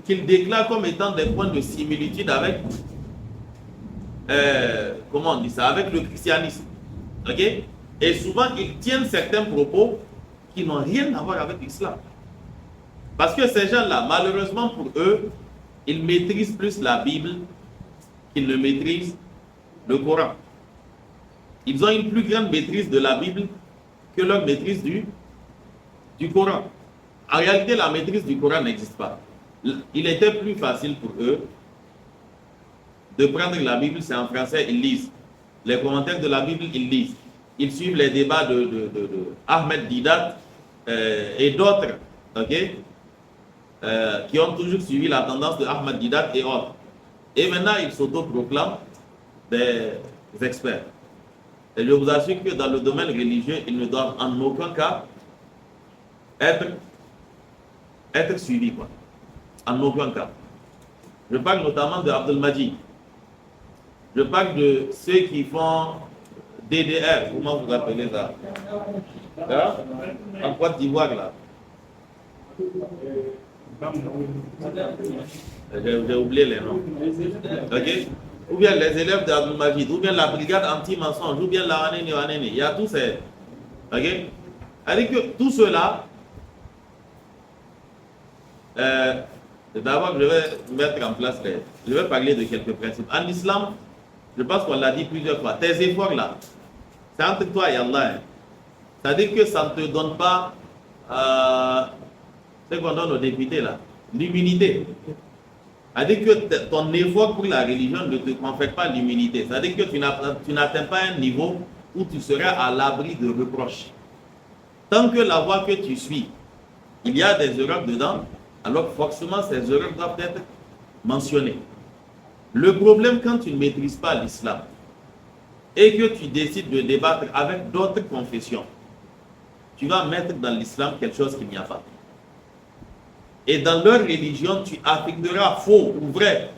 [SPEAKER 2] qu'ils déclarent comme étant des points de similitude avec, comment on dit ça, avec le christianisme. Ok? Et souvent, ils tiennent certains propos qui n'ont rien à voir avec l'islam. Parce que ces gens-là, malheureusement pour eux, ils maîtrisent plus la Bible qu'ils ne maîtrisent le Coran. Ils ont une plus grande maîtrise de la Bible que leur maîtrise du Coran. En réalité, la maîtrise du Coran n'existe pas. Il était plus facile pour eux de prendre la Bible, c'est en français, ils lisent. Les commentaires de la Bible, ils lisent. Ils suivent les débats de Ahmed Didat et d'autres, ok, qui ont toujours suivi la tendance de Ahmed Didat et autres. Et maintenant, ils s'autoproclament des experts. Et je vous assure que dans le domaine religieux, ils ne doivent en aucun cas être suivis, quoi. En aucun cas. Je parle notamment de Abdel Majid. Je parle de ceux qui font DDR. Comment vous appelez ça? Hein? En Côte d'Ivoire, là. J'ai oublié les noms. Ok? Ou bien les élèves d'Abdel Majid, ou bien la brigade anti-mensonge, ou bien la Anene. Il y a tous ces. Ok? C'est-à-dire que tout cela, d'abord, je vais mettre en place je vais parler de quelques principes. En islam, je pense qu'on l'a dit plusieurs fois, tes efforts là, c'est entre toi et Allah. Hein. C'est-à-dire que ça ne te donne pas ce qu'on donne aux députés là, l'immunité. C'est-à-dire que ton effort pour la religion ne te confère pas l'immunité. C'est-à-dire que tu n'atteins pas un niveau où tu seras à l'abri de reproches. Tant que la voie que tu suis, il y a des erreurs dedans, alors forcément ces erreurs doivent être mentionnées. Le problème quand tu ne maîtrises pas l'islam et que tu décides de débattre avec d'autres confessions, tu vas mettre dans l'islam quelque chose qu'il n'y a pas. Et dans leur religion, tu affirmeras faux ou vrai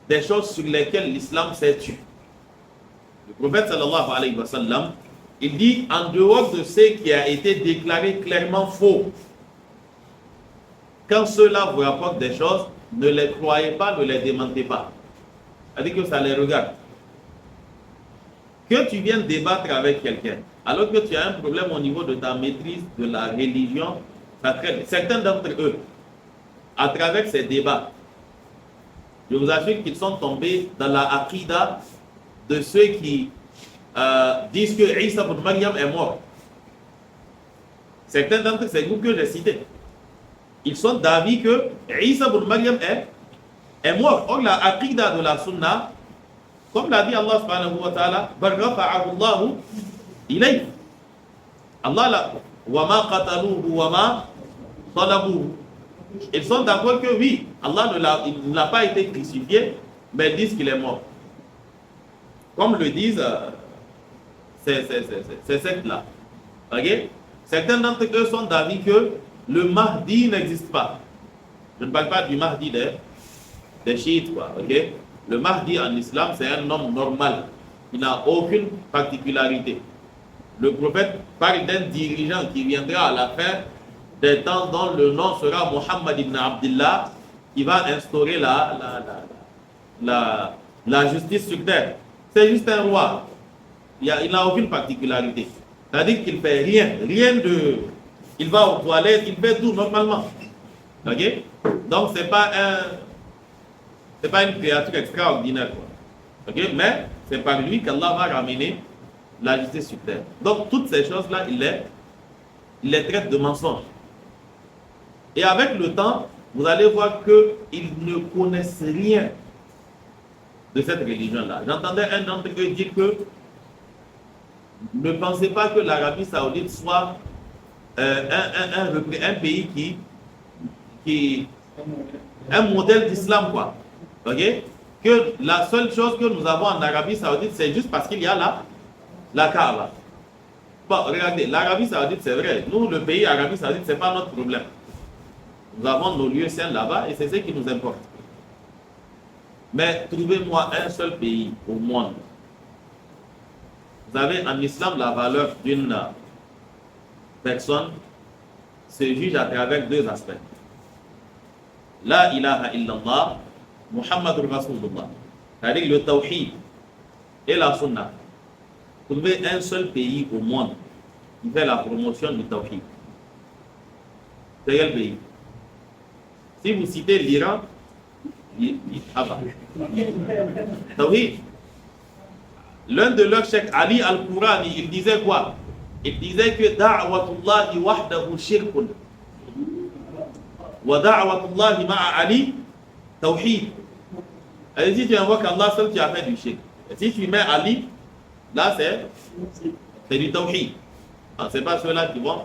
[SPEAKER 2] des choses sur lesquelles l'islam s'est tu. Le prophète sallallahu alayhi wa sallam, il dit en dehors de ce qui a été déclaré clairement faux, quand ceux-là vous rapportent des choses, ne les croyez pas, ne les démentez pas. C'est-à-dire que ça les regarde. Que tu viennes débattre avec quelqu'un, alors que tu as un problème au niveau de ta maîtrise de la religion, ça traîne. Certains d'entre eux, à travers ces débats, je vous assure qu'ils sont tombés dans la aqidah de ceux qui disent que Isa ibn Maryam est mort. Certains d'entre ces groupes que j'ai cités, ils sont d'avis que Isa ibn Maryam est mort. Or, la aqidah de la sunna, comme l'a dit Allah subhanahu wa ta'ala, Allahu ilayh. Allah l'a, wa ma qataluhu wa ma salabuhu. Ils sont d'accord que oui, Allah ne l'a pas été crucifié, mais ils disent qu'il est mort. Comme le disent ces sectes-là. Okay? Certains d'entre eux sont d'avis que le Mahdi n'existe pas. Je ne parle pas du Mahdi des chiites, quoi. Okay? Le Mahdi en islam, c'est un homme normal. Il n'a aucune particularité. Le prophète parle d'un dirigeant qui viendra à la fin des temps dont le nom sera Muhammad ibn Abdullah, qui va instaurer la justice sur terre. C'est juste un roi. Il n'a aucune particularité. C'est-à-dire qu'il ne fait rien de... Il va aux toilettes, il fait tout normalement. Ok? Donc, ce n'est pas une créature extraordinaire. Quoi. Ok? Mais c'est par lui qu'Allah va ramener la justice sur terre. Donc, toutes ces choses-là, il les traite de mensonges. Et avec le temps, vous allez voir qu'ils ne connaissent rien de cette religion-là. J'entendais un d'entre eux dire que ne pensez pas que l'Arabie Saoudite soit un pays qui un modèle d'islam, quoi. Ok? Que la seule chose que nous avons en Arabie Saoudite, c'est juste parce qu'il y a la Kaaba. Bon, regardez, l'Arabie Saoudite, c'est vrai. Nous, le pays Arabie Saoudite, ce n'est pas notre problème. Nous avons nos lieux saints là-bas et c'est ce qui nous importe. Mais trouvez-moi un seul pays au monde. Vous avez en islam la valeur personne se juge à travers deux aspects. La ilaha illallah, Muhammadur Rasulullah. C'est-à-dire le tawhid et la sunna. Trouvez un seul pays au monde qui fait la promotion du tawhid. C'est quel pays? Si vous citez l'Iran, ah bah. Tawhid. L'un de leurs cheikhs, Ali al-Qurani, il disait quoi? Il disait que da'watullahi wahdahu shirkun. Wa da'watullahi ma'a Ali tawhid. Et si tu invoques Allah seul, tu as fait du shirk. Et si tu mets Ali, là c'est du tawhid. C'est pas ceux-là qui vont.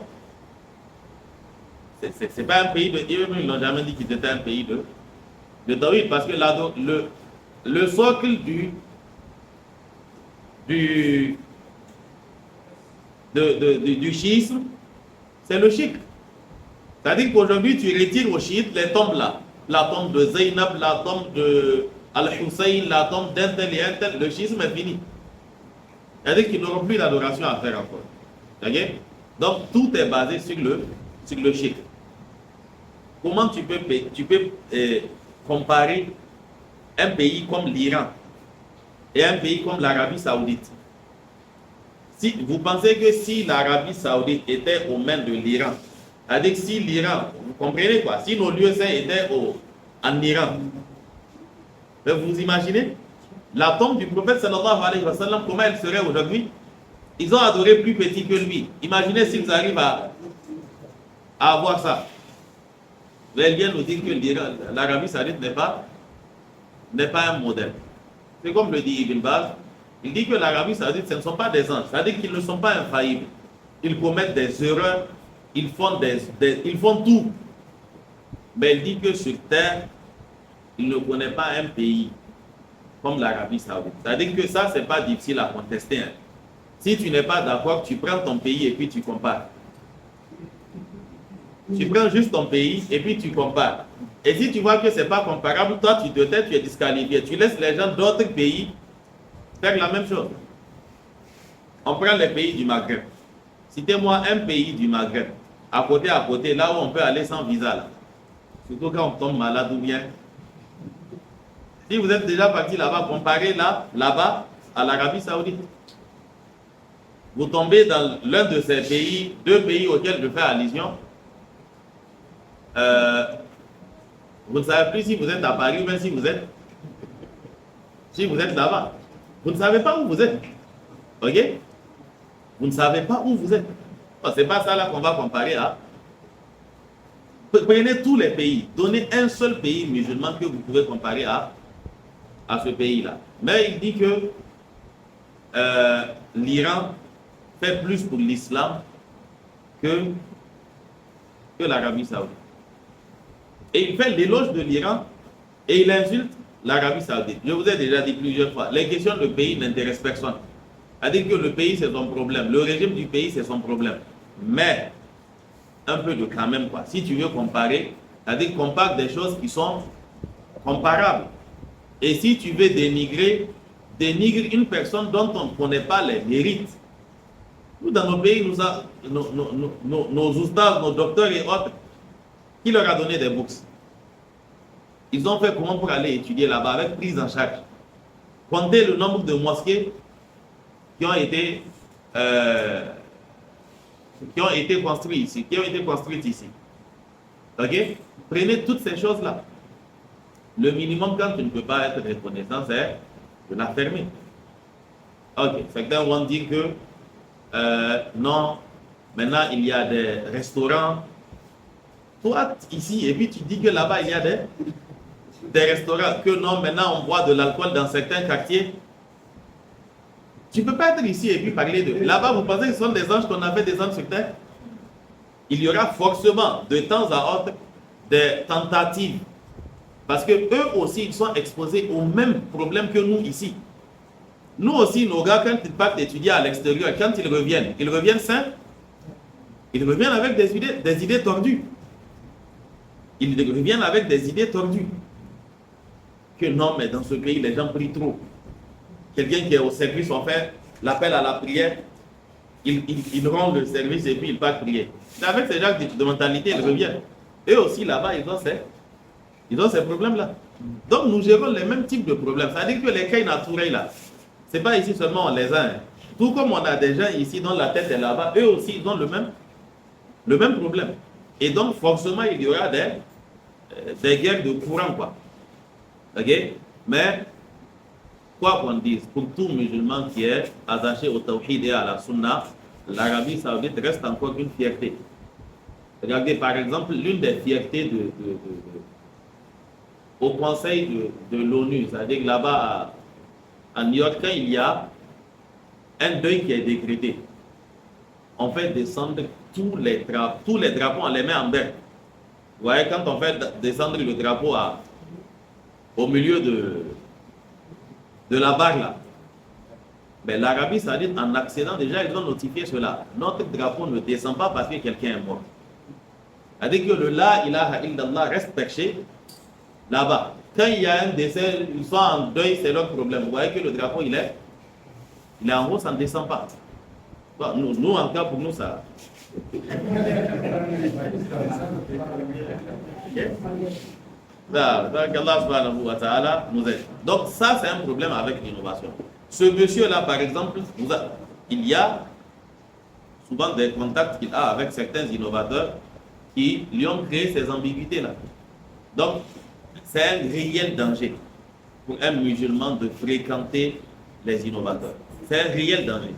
[SPEAKER 2] C'est pas un pays de. Ils n'ont jamais dit qu'ils étaient un pays de tawhid, parce que le socle du chiisme, c'est le shirk. C'est-à-dire qu'aujourd'hui, tu retires aux chiites les tombes là. La tombe de Zaynab, la tombe de Al-Hussein, la tombe d'un tel et un tel. Le schisme est fini. C'est-à-dire qu'ils n'auront plus d'adoration à faire encore. Okay? Donc, tout est basé sur le shirk. Comment tu peux comparer un pays comme l'Iran et un pays comme l'Arabie Saoudite? Si vous pensez que si l'Arabie Saoudite était aux mains de l'Iran, c'est-à-dire que si l'Iran, vous comprenez quoi, si nos lieux saints étaient en Iran, vous imaginez la tombe du prophète sallallahu alayhi wa sallam, comment elle serait aujourd'hui? Ils ont adoré plus petit que lui. Imaginez s'ils arrivent à avoir ça. Mais elle vient nous dire que l'Arabie Saoudite n'est pas un modèle. C'est comme le dit Ibn Baz. Il dit que l'Arabie Saoudite, ce ne sont pas des anges. C'est-à-dire qu'ils ne sont pas infaillibles. Ils commettent des erreurs. Ils font tout. Mais il dit que sur terre, il ne connaît pas un pays comme l'Arabie Saoudite. C'est-à-dire que ça, ce n'est pas difficile à contester. Hein. Si tu n'es pas d'accord, tu prends ton pays et puis tu compares. Tu prends juste ton pays et puis tu compares. Et si tu vois que ce n'est pas comparable, toi, tu te tais, tu es disqualifié. Tu laisses les gens d'autres pays faire la même chose. On prend les pays du Maghreb. Citez-moi un pays du Maghreb, à côté, là où on peut aller sans visa. Là. Surtout quand on tombe malade ou bien. Si vous êtes déjà parti là-bas, comparez là-bas à l'Arabie Saoudite. Vous tombez dans l'un de ces pays, deux pays auxquels je fais allusion. Vous ne savez plus si vous êtes à Paris ou bien si vous êtes là-bas. Vous ne savez pas où vous êtes. Ok? Vous ne savez pas où vous êtes. Ce n'est pas ça là qu'on va comparer à. Prenez tous les pays. Donnez un seul pays musulman que vous pouvez comparer à ce pays-là. Mais il dit que l'Iran fait plus pour l'islam que l'Arabie Saoudite. Et il fait l'éloge de l'Iran et il insulte l'Arabie Saoudite. Je vous ai déjà dit plusieurs fois, les questions de pays n'intéressent personne. C'est-à-dire que le pays, c'est son problème. Le régime du pays, c'est son problème. Mais, un peu de quand même, quoi. Si tu veux comparer, c'est-à-dire compare des choses qui sont comparables. Et si tu veux dénigrer une personne dont on ne connaît pas les mérites. Nous, dans nos pays, nos oustas, nos docteurs et autres, qui leur a donné des bourses? Ils ont fait comment pour aller étudier là-bas avec prise en charge? Comptez le nombre de mosquées qui ont été construites ici. Ok? Prenez toutes ces choses-là. Le minimum, quand tu ne peux pas être reconnaissant, c'est de la fermer. Ok, certains vont dire que non, maintenant il y a des restaurants. Toi, ici, et puis tu dis que là-bas il y a des restaurants, que non, maintenant on boit de l'alcool dans certains quartiers. Tu ne peux pas être ici et puis parler de. Là-bas, vous pensez que ce sont des anges qu'on a fait des anges sur terre? Il y aura forcément, de temps à autre, des tentatives. Parce que eux aussi, ils sont exposés aux mêmes problèmes que nous ici. Nous aussi, nos gars, quand ils partent étudier à l'extérieur, quand ils reviennent sains, ils reviennent avec des idées tordues. Ils reviennent avec des idées tordues. Que non, mais dans ce pays, les gens prient trop. Quelqu'un qui est au service, on fait l'appel à la prière. il rend le service et puis il part prier. C'est avec ces gens de mentalité, ils reviennent. Eux aussi, là-bas, ils ont ces problèmes-là. Donc, nous gérons les mêmes types de problèmes. C'est-à-dire que les cas naturels, là, ce n'est pas ici seulement les uns. Tout comme on a des gens ici dont la tête est là-bas, eux aussi, ils ont le même problème. Et donc, forcément, il y aura des guerres de courant, quoi. Ok? Mais, quoi qu'on dise, pour tout musulman qui est attaché au tawhid et à la sunna, l'Arabie saoudite reste encore une fierté. Regardez, par exemple, l'une des fiertés au conseil de l'ONU, c'est-à-dire que là-bas, à New York, quand il y a un deuil qui est décrété, on fait descendre tous les drapeaux, on les met en berne. Vous voyez, quand on fait descendre le drapeau au milieu de la barre là, mais l'Arabie saoudite, en accédant déjà, ils ont notifié cela. Notre drapeau ne descend pas parce que quelqu'un est mort. C'est-à-dire que le La ilaha illallah reste perché là-bas. Quand il y a un décès, ils sont en deuil, c'est leur problème. Vous voyez que le drapeau, il est en haut, ça ne descend pas. Bon, nous, en tout cas, pour nous, ça... Donc ça, c'est un problème avec l'innovation. Ce monsieur-là, par exemple, il y a souvent des contacts qu'il a avec certains innovateurs qui lui ont créé ces ambiguïtés-là. Donc, c'est un réel danger pour un musulman de fréquenter les innovateurs. C'est un réel danger.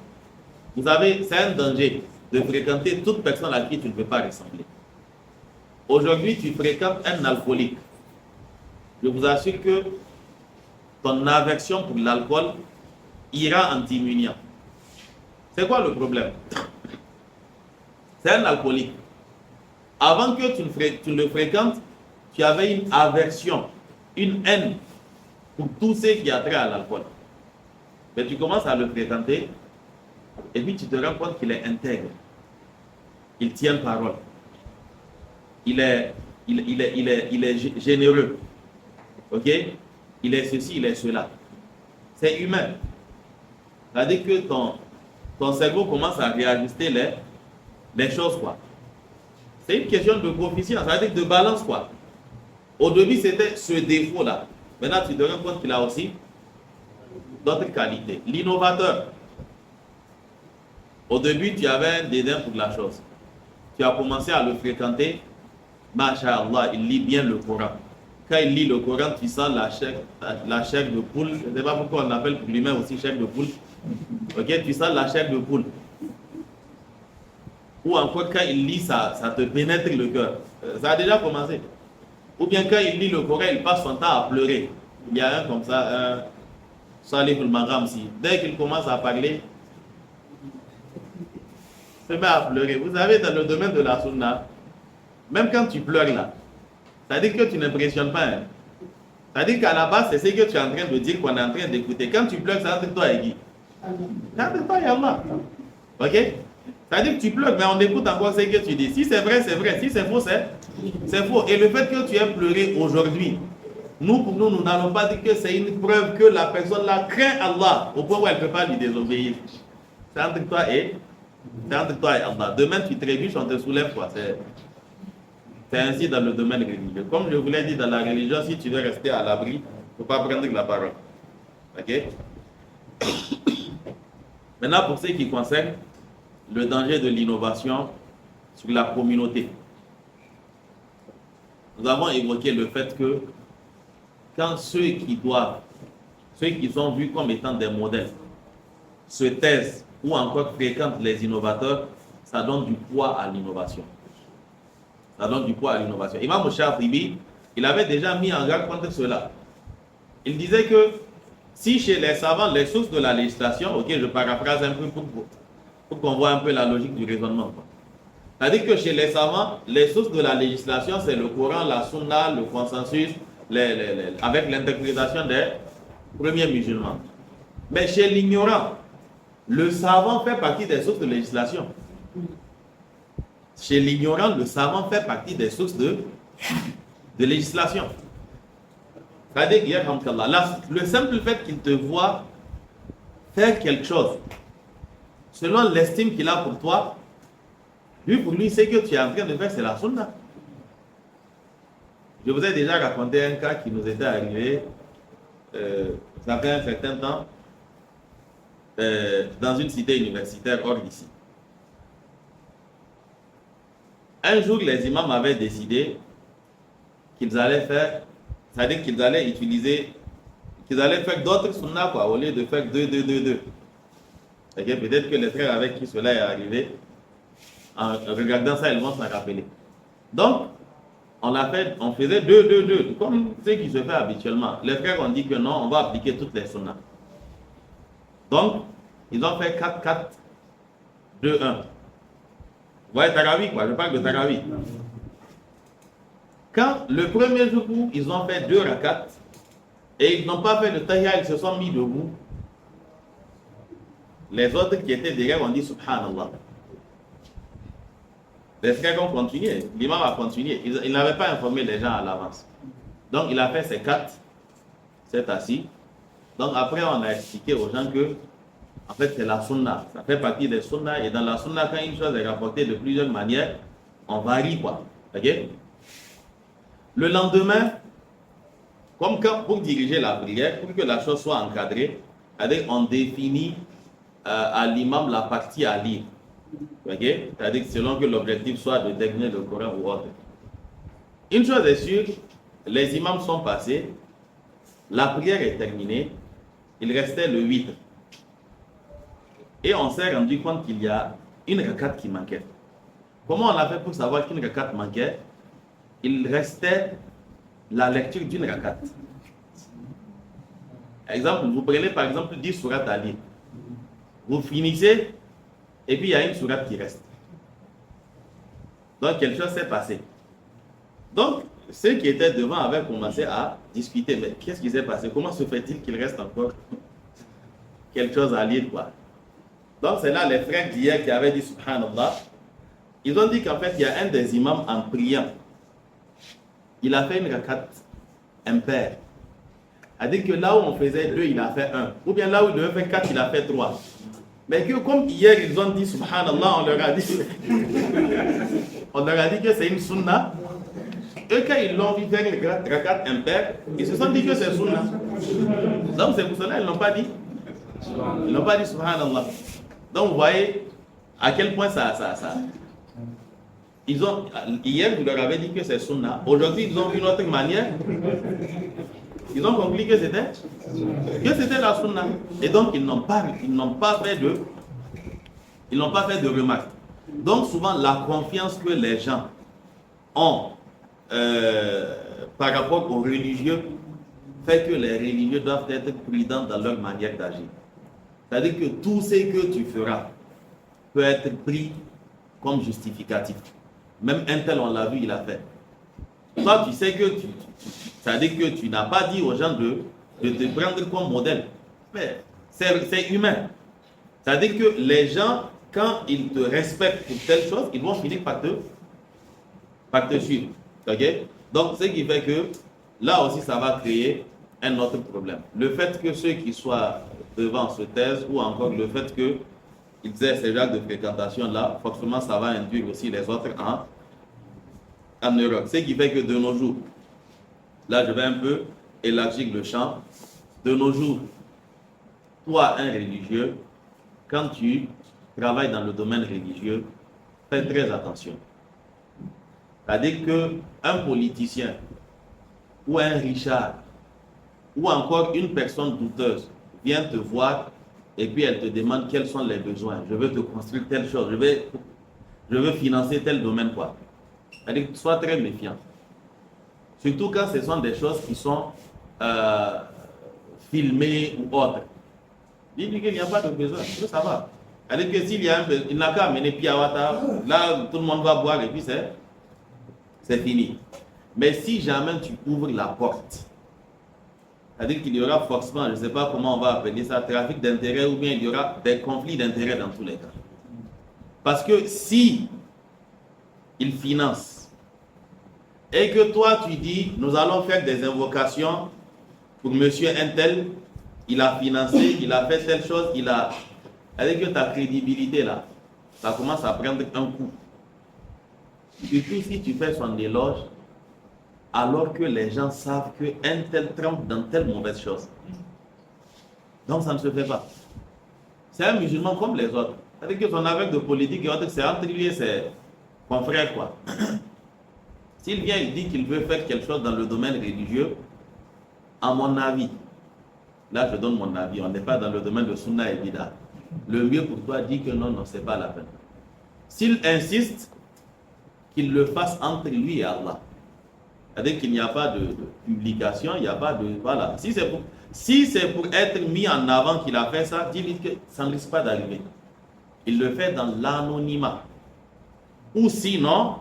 [SPEAKER 2] Vous savez, c'est un danger de fréquenter toute personne à qui tu ne peux pas ressembler. Aujourd'hui, tu fréquentes un alcoolique. Je vous assure que ton aversion pour l'alcool ira en diminuant. C'est quoi le problème? C'est un alcoolique. Avant que tu le fréquentes, tu avais une aversion, une haine pour tout ce qui a trait à l'alcool. Mais tu commences à le fréquenter et puis tu te rends compte qu'il est intègre. Il tient parole. Il est généreux. Ok? Il est ceci, il est cela. C'est humain. C'est-à-dire que ton cerveau commence à réajuster les choses, quoi. C'est une question de coefficient, c'est-à-dire de balance, quoi. Au début, c'était ce défaut-là. Maintenant, tu te rends compte qu'il a aussi d'autres qualités. L'innovateur. Au début, tu avais un dédain pour la chose. Tu as commencé à le fréquenter. Masha'Allah, il lit bien le Coran. Quand il lit le Coran, tu sens la chair de poule. Je ne sais pas pourquoi on appelle pour l'humain aussi chair de poule. Ok, tu sens la chair de poule. Ou encore quand il lit, ça te pénètre le cœur. Ça a déjà commencé. Ou bien quand il lit le Coran, il passe son temps à pleurer. Il y a un comme ça, un Salih al-Maghamsi. Dès qu'il commence à parler, il se met à pleurer. Vous savez, dans le domaine de la sunna, même quand tu pleures là, c'est-à-dire que tu n'impressionnes pas. Hein. C'est-à-dire qu'à la base, c'est ce que tu es en train de dire qu'on est en train d'écouter. Quand tu pleures, c'est entre toi et qui? C'est entre toi et Allah. Ok? C'est-à-dire que tu pleures, mais on écoute encore ce que tu dis. Si c'est vrai, c'est vrai. Si c'est faux, c'est faux. Et le fait que tu aies pleuré aujourd'hui, pour nous, nous n'allons pas dire que c'est une preuve que la personne-là craint Allah au point où elle ne peut pas lui désobéir. C'est entre toi et Allah. Demain, tu trébuches, on te soulève, quoi. C'est ainsi dans le domaine religieux. Comme je vous l'ai dit dans la religion, si tu veux rester à l'abri, il ne faut pas prendre la parole. Ok? Maintenant, pour ce qui concerne le danger de l'innovation sur la communauté. Nous avons évoqué le fait que quand ceux qui sont vus comme étant des modèles, se taisent ou encore fréquentent les innovateurs, ça donne du poids à l'innovation. Ça donne du poids à l'innovation. Imam Shafi'i, il avait déjà mis en garde contre cela. Il disait que si chez les savants, les sources de la législation, ok, je paraphrase un peu pour qu'on voit un peu la logique du raisonnement. C'est-à-dire que chez les savants, les sources de la législation, c'est le Coran, la Sunna, le consensus, avec l'interprétation des premiers musulmans. Mais chez l'ignorant, le savant fait partie des sources de législation. Chez l'ignorant, le savant fait partie des sources de législation. C'est-à-dire le simple fait qu'il te voit faire quelque chose selon l'estime qu'il a pour toi, lui, pour lui, ce que tu es en train de faire, c'est la sunna. Je vous ai déjà raconté un cas qui nous était arrivé, ça fait un certain temps, dans une cité universitaire hors d'ici. Un jour, les imams avaient décidé qu'ils allaient faire, c'est-à-dire qu'ils allaient utiliser, qu'ils allaient faire d'autres sunnahs, quoi, au lieu de faire 2. Okay? Peut-être que les frères avec qui cela est arrivé, en regardant ça, ils vont s'en rappeler. Donc, on faisait 2, comme ce qui se fait habituellement. Les frères ont dit que non, on va appliquer toutes les sunnahs. Donc, ils ont fait 4, 2, 1. Vous voyez Tarawih, quoi, je parle de Tarawih. Quand le premier jour où ils ont fait 2 rakats et ils n'ont pas fait le tahiyya, ils se sont mis debout, les autres qui étaient derrière ont dit Subhanallah. Les frères ont continué, l'imam a continué. Il n'avait pas informé les gens à l'avance. Donc il a fait ses 4, s'est assis. Donc après on a expliqué aux gens que en fait c'est la sunna, ça fait partie des sunnas. Et dans la sunna, quand une chose est rapportée de plusieurs manières, on varie quoi. Okay? Le lendemain, comme quand, pour diriger la prière, pour que la chose soit encadrée, on définit à l'imam la partie à lire. Okay? C'est-à-dire que selon que l'objectif soit de désigner le Coran ou autre. Une chose est sûre, les imams sont passés, la prière est terminée, il restait le 8. Et on s'est rendu compte qu'il y a une rakat qui manquait. Comment on a fait pour savoir qu'une rakat manquait? Il restait la lecture d'une rakat. Exemple, vous prenez par exemple 10 sourates à lire. Vous finissez, et puis il y a une sourate qui reste. Donc quelque chose s'est passé. Donc ceux qui étaient devant avaient commencé à discuter. Mais qu'est-ce qui s'est passé? Comment se fait-il qu'il reste encore quelque chose à lire, quoi? Donc c'est là les frères d'hier qui avaient dit Subhanallah. Ils ont dit qu'en fait il y a un des imams en priant. Il a fait une rakat impaire. C'est-à-dire que là où on faisait 2, il a fait 1. Ou bien là où il devait faire 4, il a fait 3. Mais que comme hier ils ont dit Subhanallah, on leur a dit que c'est une sunna. Eux quand ils l'ont vu faire une rakat impaire, ils se sont dit que c'est sunna. Donc c'est pour cela qu'ils n'ont pas dit. Ils n'ont pas dit Subhanallah. Donc vous voyez à quel point ça. Hier vous leur avez dit que c'est sunna. Aujourd'hui ils ont vu une autre manière. Ils ont conclu que c'était la sunna. Et donc ils n'ont pas fait de remarques. Donc souvent la confiance que les gens ont par rapport aux religieux fait que les religieux doivent être prudents dans leur manière d'agir. C'est-à-dire que tout ce que tu feras peut être pris comme justificatif. Même un tel, on l'a vu, il a fait. Toi, tu sais que c'est-à-dire que tu n'as pas dit aux gens de te prendre comme modèle. Mais c'est humain. C'est-à-dire que les gens, quand ils te respectent pour telle chose, ils vont finir par te suivre. Okay? Donc, ce qui fait que là aussi, ça va créer un autre problème. Le fait que ceux qui soient devant se taisent, ou encore le fait qu'ils aient ce genre de fréquentation-là, forcément, ça va induire aussi les autres en erreur. Ce qui fait que de nos jours, là, je vais un peu élargir le champ. De nos jours, toi, un religieux, quand tu travailles dans le domaine religieux, fais très attention. C'est-à-dire qu'un politicien ou un richard ou encore une personne douteuse vient te voir et puis elle te demande quels sont les besoins. Je veux te construire telle chose, je veux financer tel domaine, quoi. C'est-à-dire que sois très méfiant. Surtout quand ce sont des choses qui sont filmées ou autres. Dis-lui qu'il n'y a pas de besoin, ça va. C'est-à-dire que s'il y a il n'a qu'à amener Piawata, là tout le monde va boire et puis c'est fini. Mais si jamais tu ouvres la porte, c'est-à-dire qu'il y aura forcément, je ne sais pas comment on va appeler ça, trafic d'intérêts, ou bien il y aura des conflits d'intérêts dans tous les cas. Parce que si il finance et que toi tu dis nous allons faire des invocations pour monsieur Intel, il a financé, il a fait telle chose, avec que ta crédibilité là, ça commence à prendre un coup. Surtout si tu fais son éloge, alors que les gens savent qu'un tel trempe dans telle mauvaise chose. Donc ça ne se fait pas. C'est un musulman comme les autres. C'est-à-dire que son avec de politique et autres, c'est entre lui et ses confrères, quoi. S'il vient, il dit qu'il veut faire quelque chose dans le domaine religieux, à mon avis, là je donne mon avis, on n'est pas dans le domaine de Sunna et Bida. Le mieux pour toi dit que non, c'est pas la peine. S'il insiste, qu'il le fasse entre lui et Allah. C'est-à-dire qu'il n'y a pas de publication, il n'y a pas de... Voilà. Si c'est pour être mis en avant qu'il a fait ça, dis-lui que ça ne risque pas d'arriver. Il le fait dans l'anonymat. Ou sinon,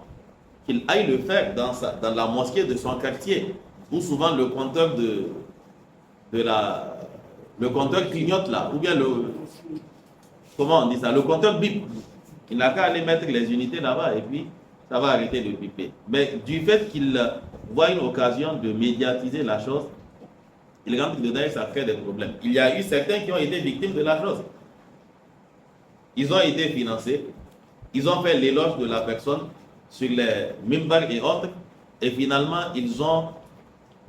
[SPEAKER 2] qu'il aille le faire dans la mosquée de son quartier, où souvent le compteur le compteur clignote là, ou bien comment on dit ça, le compteur bip. Il n'a qu'à aller mettre les unités là-bas et puis ça va arrêter de biper. Mais du fait qu'il voit une occasion de médiatiser la chose, il rentre dedans et ça crée des problèmes. Il y a eu certains qui ont été victimes de la chose. Ils ont été financés, ils ont fait l'éloge de la personne sur les mimbars et autres, et finalement ils ont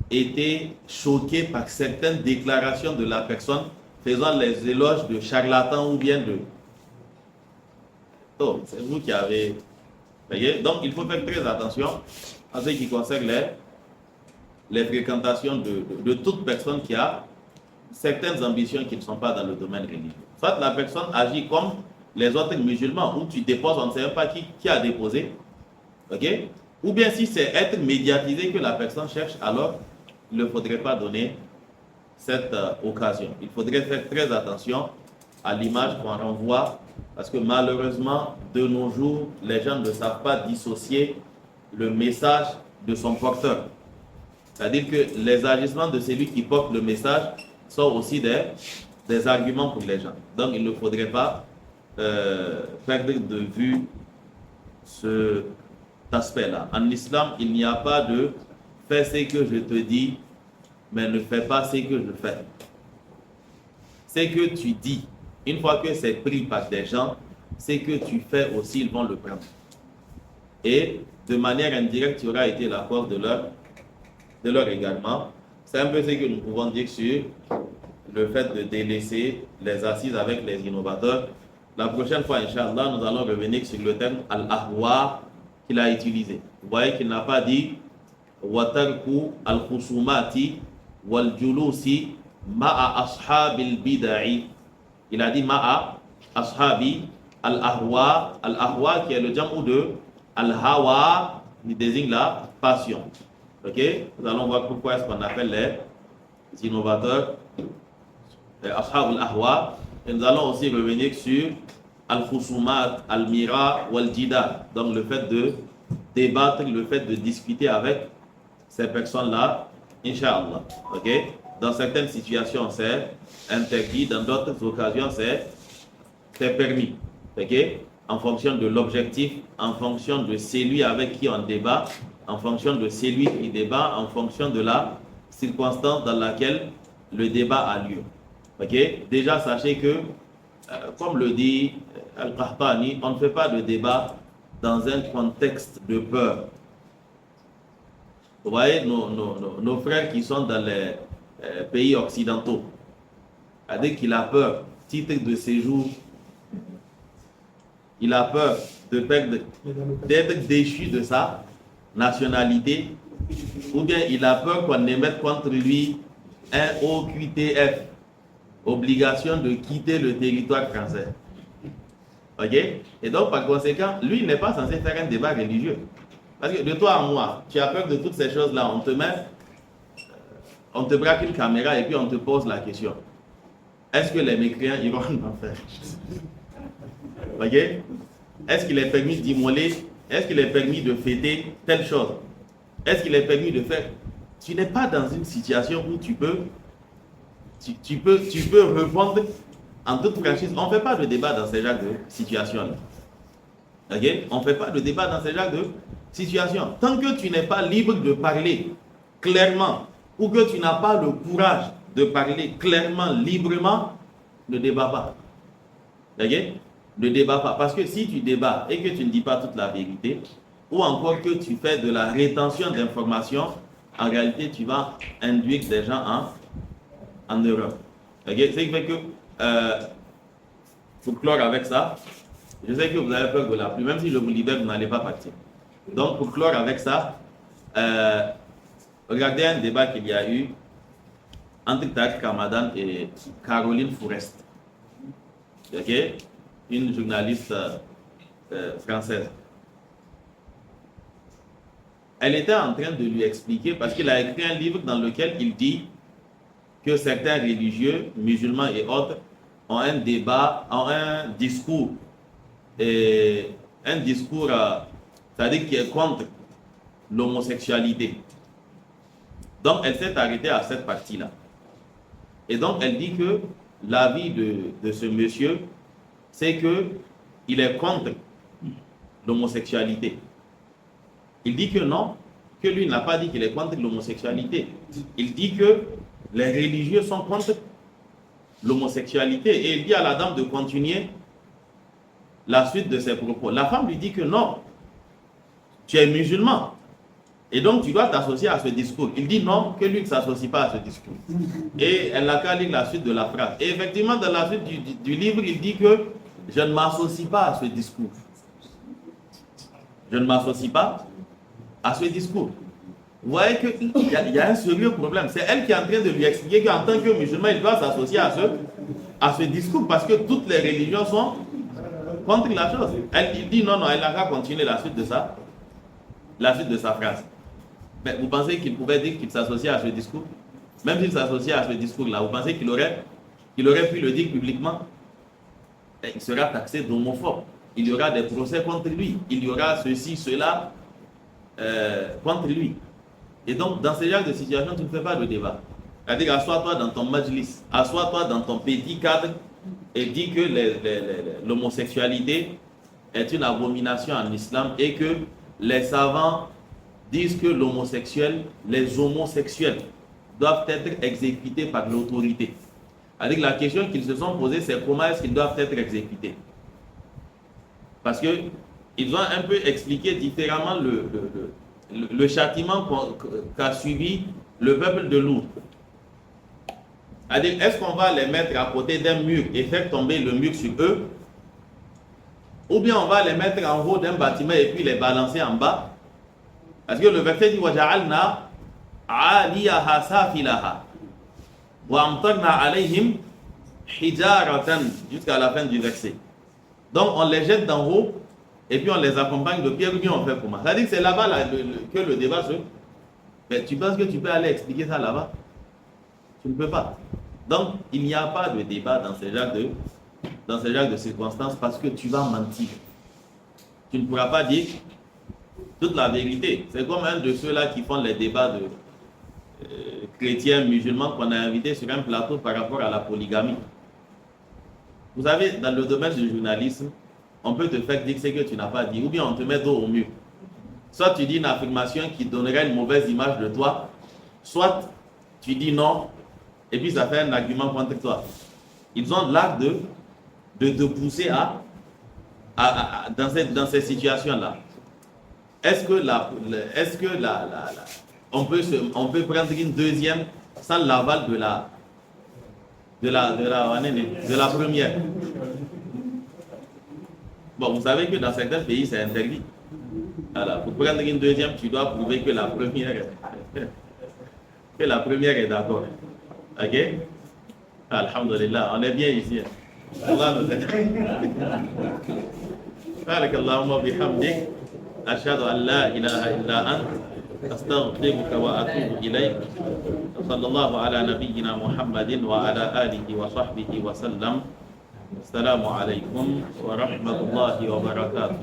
[SPEAKER 2] été choqués par certaines déclarations de la personne faisant les éloges de charlatans ou bien de... Oh, c'est vous qui avez... Voyez? Donc il faut faire très attention à ce qui concerne les fréquentations de toute personne qui a certaines ambitions qui ne sont pas dans le domaine religieux. Soit la personne agit comme les autres musulmans, où tu déposes, on ne sait même pas qui a déposé, ok? Ou bien si c'est être médiatisé que la personne cherche, alors il ne faudrait pas donner cette occasion. Il faudrait faire très attention à l'image qu'on renvoie, parce que malheureusement, de nos jours, les gens ne savent pas dissocier le message de son porteur. C'est-à-dire que les agissements de celui qui porte le message sont aussi des arguments pour les gens. Donc il ne faudrait pas perdre de vue cet aspect-là. En islam, il n'y a pas de fais ce que je te dis, mais ne fais pas ce que je fais. Ce que tu dis, une fois que c'est pris par des gens, ce que tu fais aussi, ils vont le prendre. Et de manière indirecte, tu auras été la cause de leur également. C'est un peu ce que nous pouvons dire sur le fait de délaisser les assises avec les innovateurs. La prochaine fois, Inch'Allah, nous allons revenir sur le terme al-ahwa qu'il a utilisé. Vous voyez qu'il n'a pas dit watarku al-khusumati wal-julusi ma'a ashabil bid'i. Il a dit ma'a ashabi al-ahwa. Al-ahwa qui est le jam'u de al-hawa, qui désigne la passion. Ok? Nous allons voir pourquoi est-ce qu'on appelle les innovateurs ashab al-ahwa. Et nous allons aussi revenir sur al-khusumat, al-mira ou al-jida. Donc le fait de débattre, le fait de discuter avec ces personnes-là, Inch'Allah. Ok? Dans certaines situations, c'est interdit. Dans d'autres occasions, c'est permis. Ok? En fonction de l'objectif, en fonction de celui avec qui on débat, en fonction de celui qui débat, en fonction de la circonstance dans laquelle le débat a lieu. Ok? Déjà, sachez que, comme le dit Al-Qahtani, on ne fait pas de débat dans un contexte de peur. Vous voyez, nos frères qui sont dans les pays occidentaux, c'est-à-dire qu'il a peur, titre de séjour, il a peur d'être déchu de sa nationalité, ou bien il a peur qu'on émette contre lui un OQTF, obligation de quitter le territoire français. Ok? Et donc par conséquent, lui il n'est pas censé faire un débat religieux. Parce que de toi à moi, tu as peur de toutes ces choses-là, on te braque une caméra et puis on te pose la question. Est-ce que les mécréants iront en enfer? Ok? Est-ce qu'il est permis d'immoler? Est-ce qu'il est permis de fêter telle chose? Est-ce qu'il est permis de faire? Tu n'es pas dans une situation où tu peux répondre en toute franchise. On ne fait pas de débat dans ce genre de situation-là. Ok? On ne fait pas de débat dans ce genre de situation. Tant que tu n'es pas libre de parler clairement ou que tu n'as pas le courage de parler clairement, librement, ne débat pas. Ok? Ne débat pas. Parce que si tu débats et que tu ne dis pas toute la vérité, ou encore que tu fais de la rétention d'informations, en réalité, tu vas induire des gens en erreur. Okay? C'est qui fait que, pour clore avec ça, je sais que vous avez peur de la pluie, même si je vous libère, vous n'allez pas partir. Donc, pour clore avec ça, regardez un débat qu'il y a eu entre Tariq Ramadan et Caroline Fourest. Ok? Une journaliste française. Elle était en train de lui expliquer, parce qu'il a écrit un livre dans lequel il dit que certains religieux, musulmans et autres, ont un débat, ont un discours, c'est-à-dire qui est contre l'homosexualité. Donc, elle s'est arrêtée à cette partie-là. Et donc, elle dit que l'avis de ce monsieur, c'est qu'il est contre l'homosexualité. Il dit que non, que lui n'a pas dit qu'il est contre l'homosexualité. Il dit que les religieux sont contre l'homosexualité. Et il dit à la dame de continuer la suite de ses propos. La femme lui dit que non, tu es musulman. Et donc tu dois t'associer à ce discours. Il dit non, que lui ne s'associe pas à ce discours. Et elle n'a qu'à lire la suite de la phrase. Et effectivement, dans la suite du livre, il dit que je ne m'associe pas à ce discours. Je ne m'associe pas à ce discours. Vous voyez qu'il y a un sérieux problème. C'est elle qui est en train de lui expliquer qu'en tant que musulman, il doit s'associer à ce discours parce que toutes les religions sont contre la chose. Il dit non, elle n'a qu'à continuer la suite de sa phrase. Mais vous pensez qu'il pouvait dire qu'il s'associe à ce discours? Même s'il s'associe à ce discours-là, vous pensez qu'il aurait pu le dire publiquement? Il sera taxé d'homophobe. Il y aura des procès contre lui. Il y aura ceci, cela contre lui. Et donc, dans ce genre de situation, tu ne fais pas de débat. C'est-à-dire, assois-toi dans ton majlis, assois-toi dans ton petit cadre et dis que l'homosexualité est une abomination en islam et que les savants disent que les homosexuels doivent être exécutés par l'autorité. C'est-à-dire, la question qu'ils se sont posée, c'est comment est-ce qu'ils doivent être exécutés. Parce qu'ils ont un peu expliqué différemment le châtiment qu'a suivi le peuple de Lourdes. C'est-à-dire, est-ce qu'on va les mettre à côté d'un mur et faire tomber le mur sur eux? Ou bien on va les mettre en haut d'un bâtiment et puis les balancer en bas? Parce que le verset dit وَجَعَلْنَا عَالِيَهَا سَافِلَهَا وَأَمْطَرْنَا عَلَيْهِمْ حِجَارَةً jusqu'à la fin du verset. Donc on les jette d'en haut et puis on les accompagne de pierre, ou bien on fait comment? C'est-à-dire que c'est là-bas que le débat se... Mais tu penses que tu peux aller expliquer ça là-bas? Tu ne peux pas. Donc il n'y a pas de débat dans ce genre de circonstances parce que tu vas mentir. Tu ne pourras pas dire toute la vérité. C'est comme un de ceux-là qui font les débats de chrétiens, musulmans qu'on a invités sur un plateau par rapport à la polygamie. Vous savez, dans le domaine du journalisme, on peut te faire dire ce que tu n'as pas dit, ou bien on te met dos au mur. Soit tu dis une affirmation qui donnerait une mauvaise image de toi, soit tu dis non, et puis ça fait un argument contre toi. Ils ont l'art de te pousser dans ces situations-là. Est-ce que on peut prendre une deuxième sans l'aval de la première? Bon, vous savez que dans certains pays, c'est interdit. Alors, pour prendre une deuxième, tu dois prouver que la première est d'accord. Ok? Alhamdulillah, on est bien ici. Allah nous aide. بارك اللهم وبحمدك أشهد أن لا إله إلا أنت أستغفرك وأتوب إليك صلى الله على نبينا محمد وعلى آله وصحبه وسلم السلام عليكم ورحمة الله وبركاته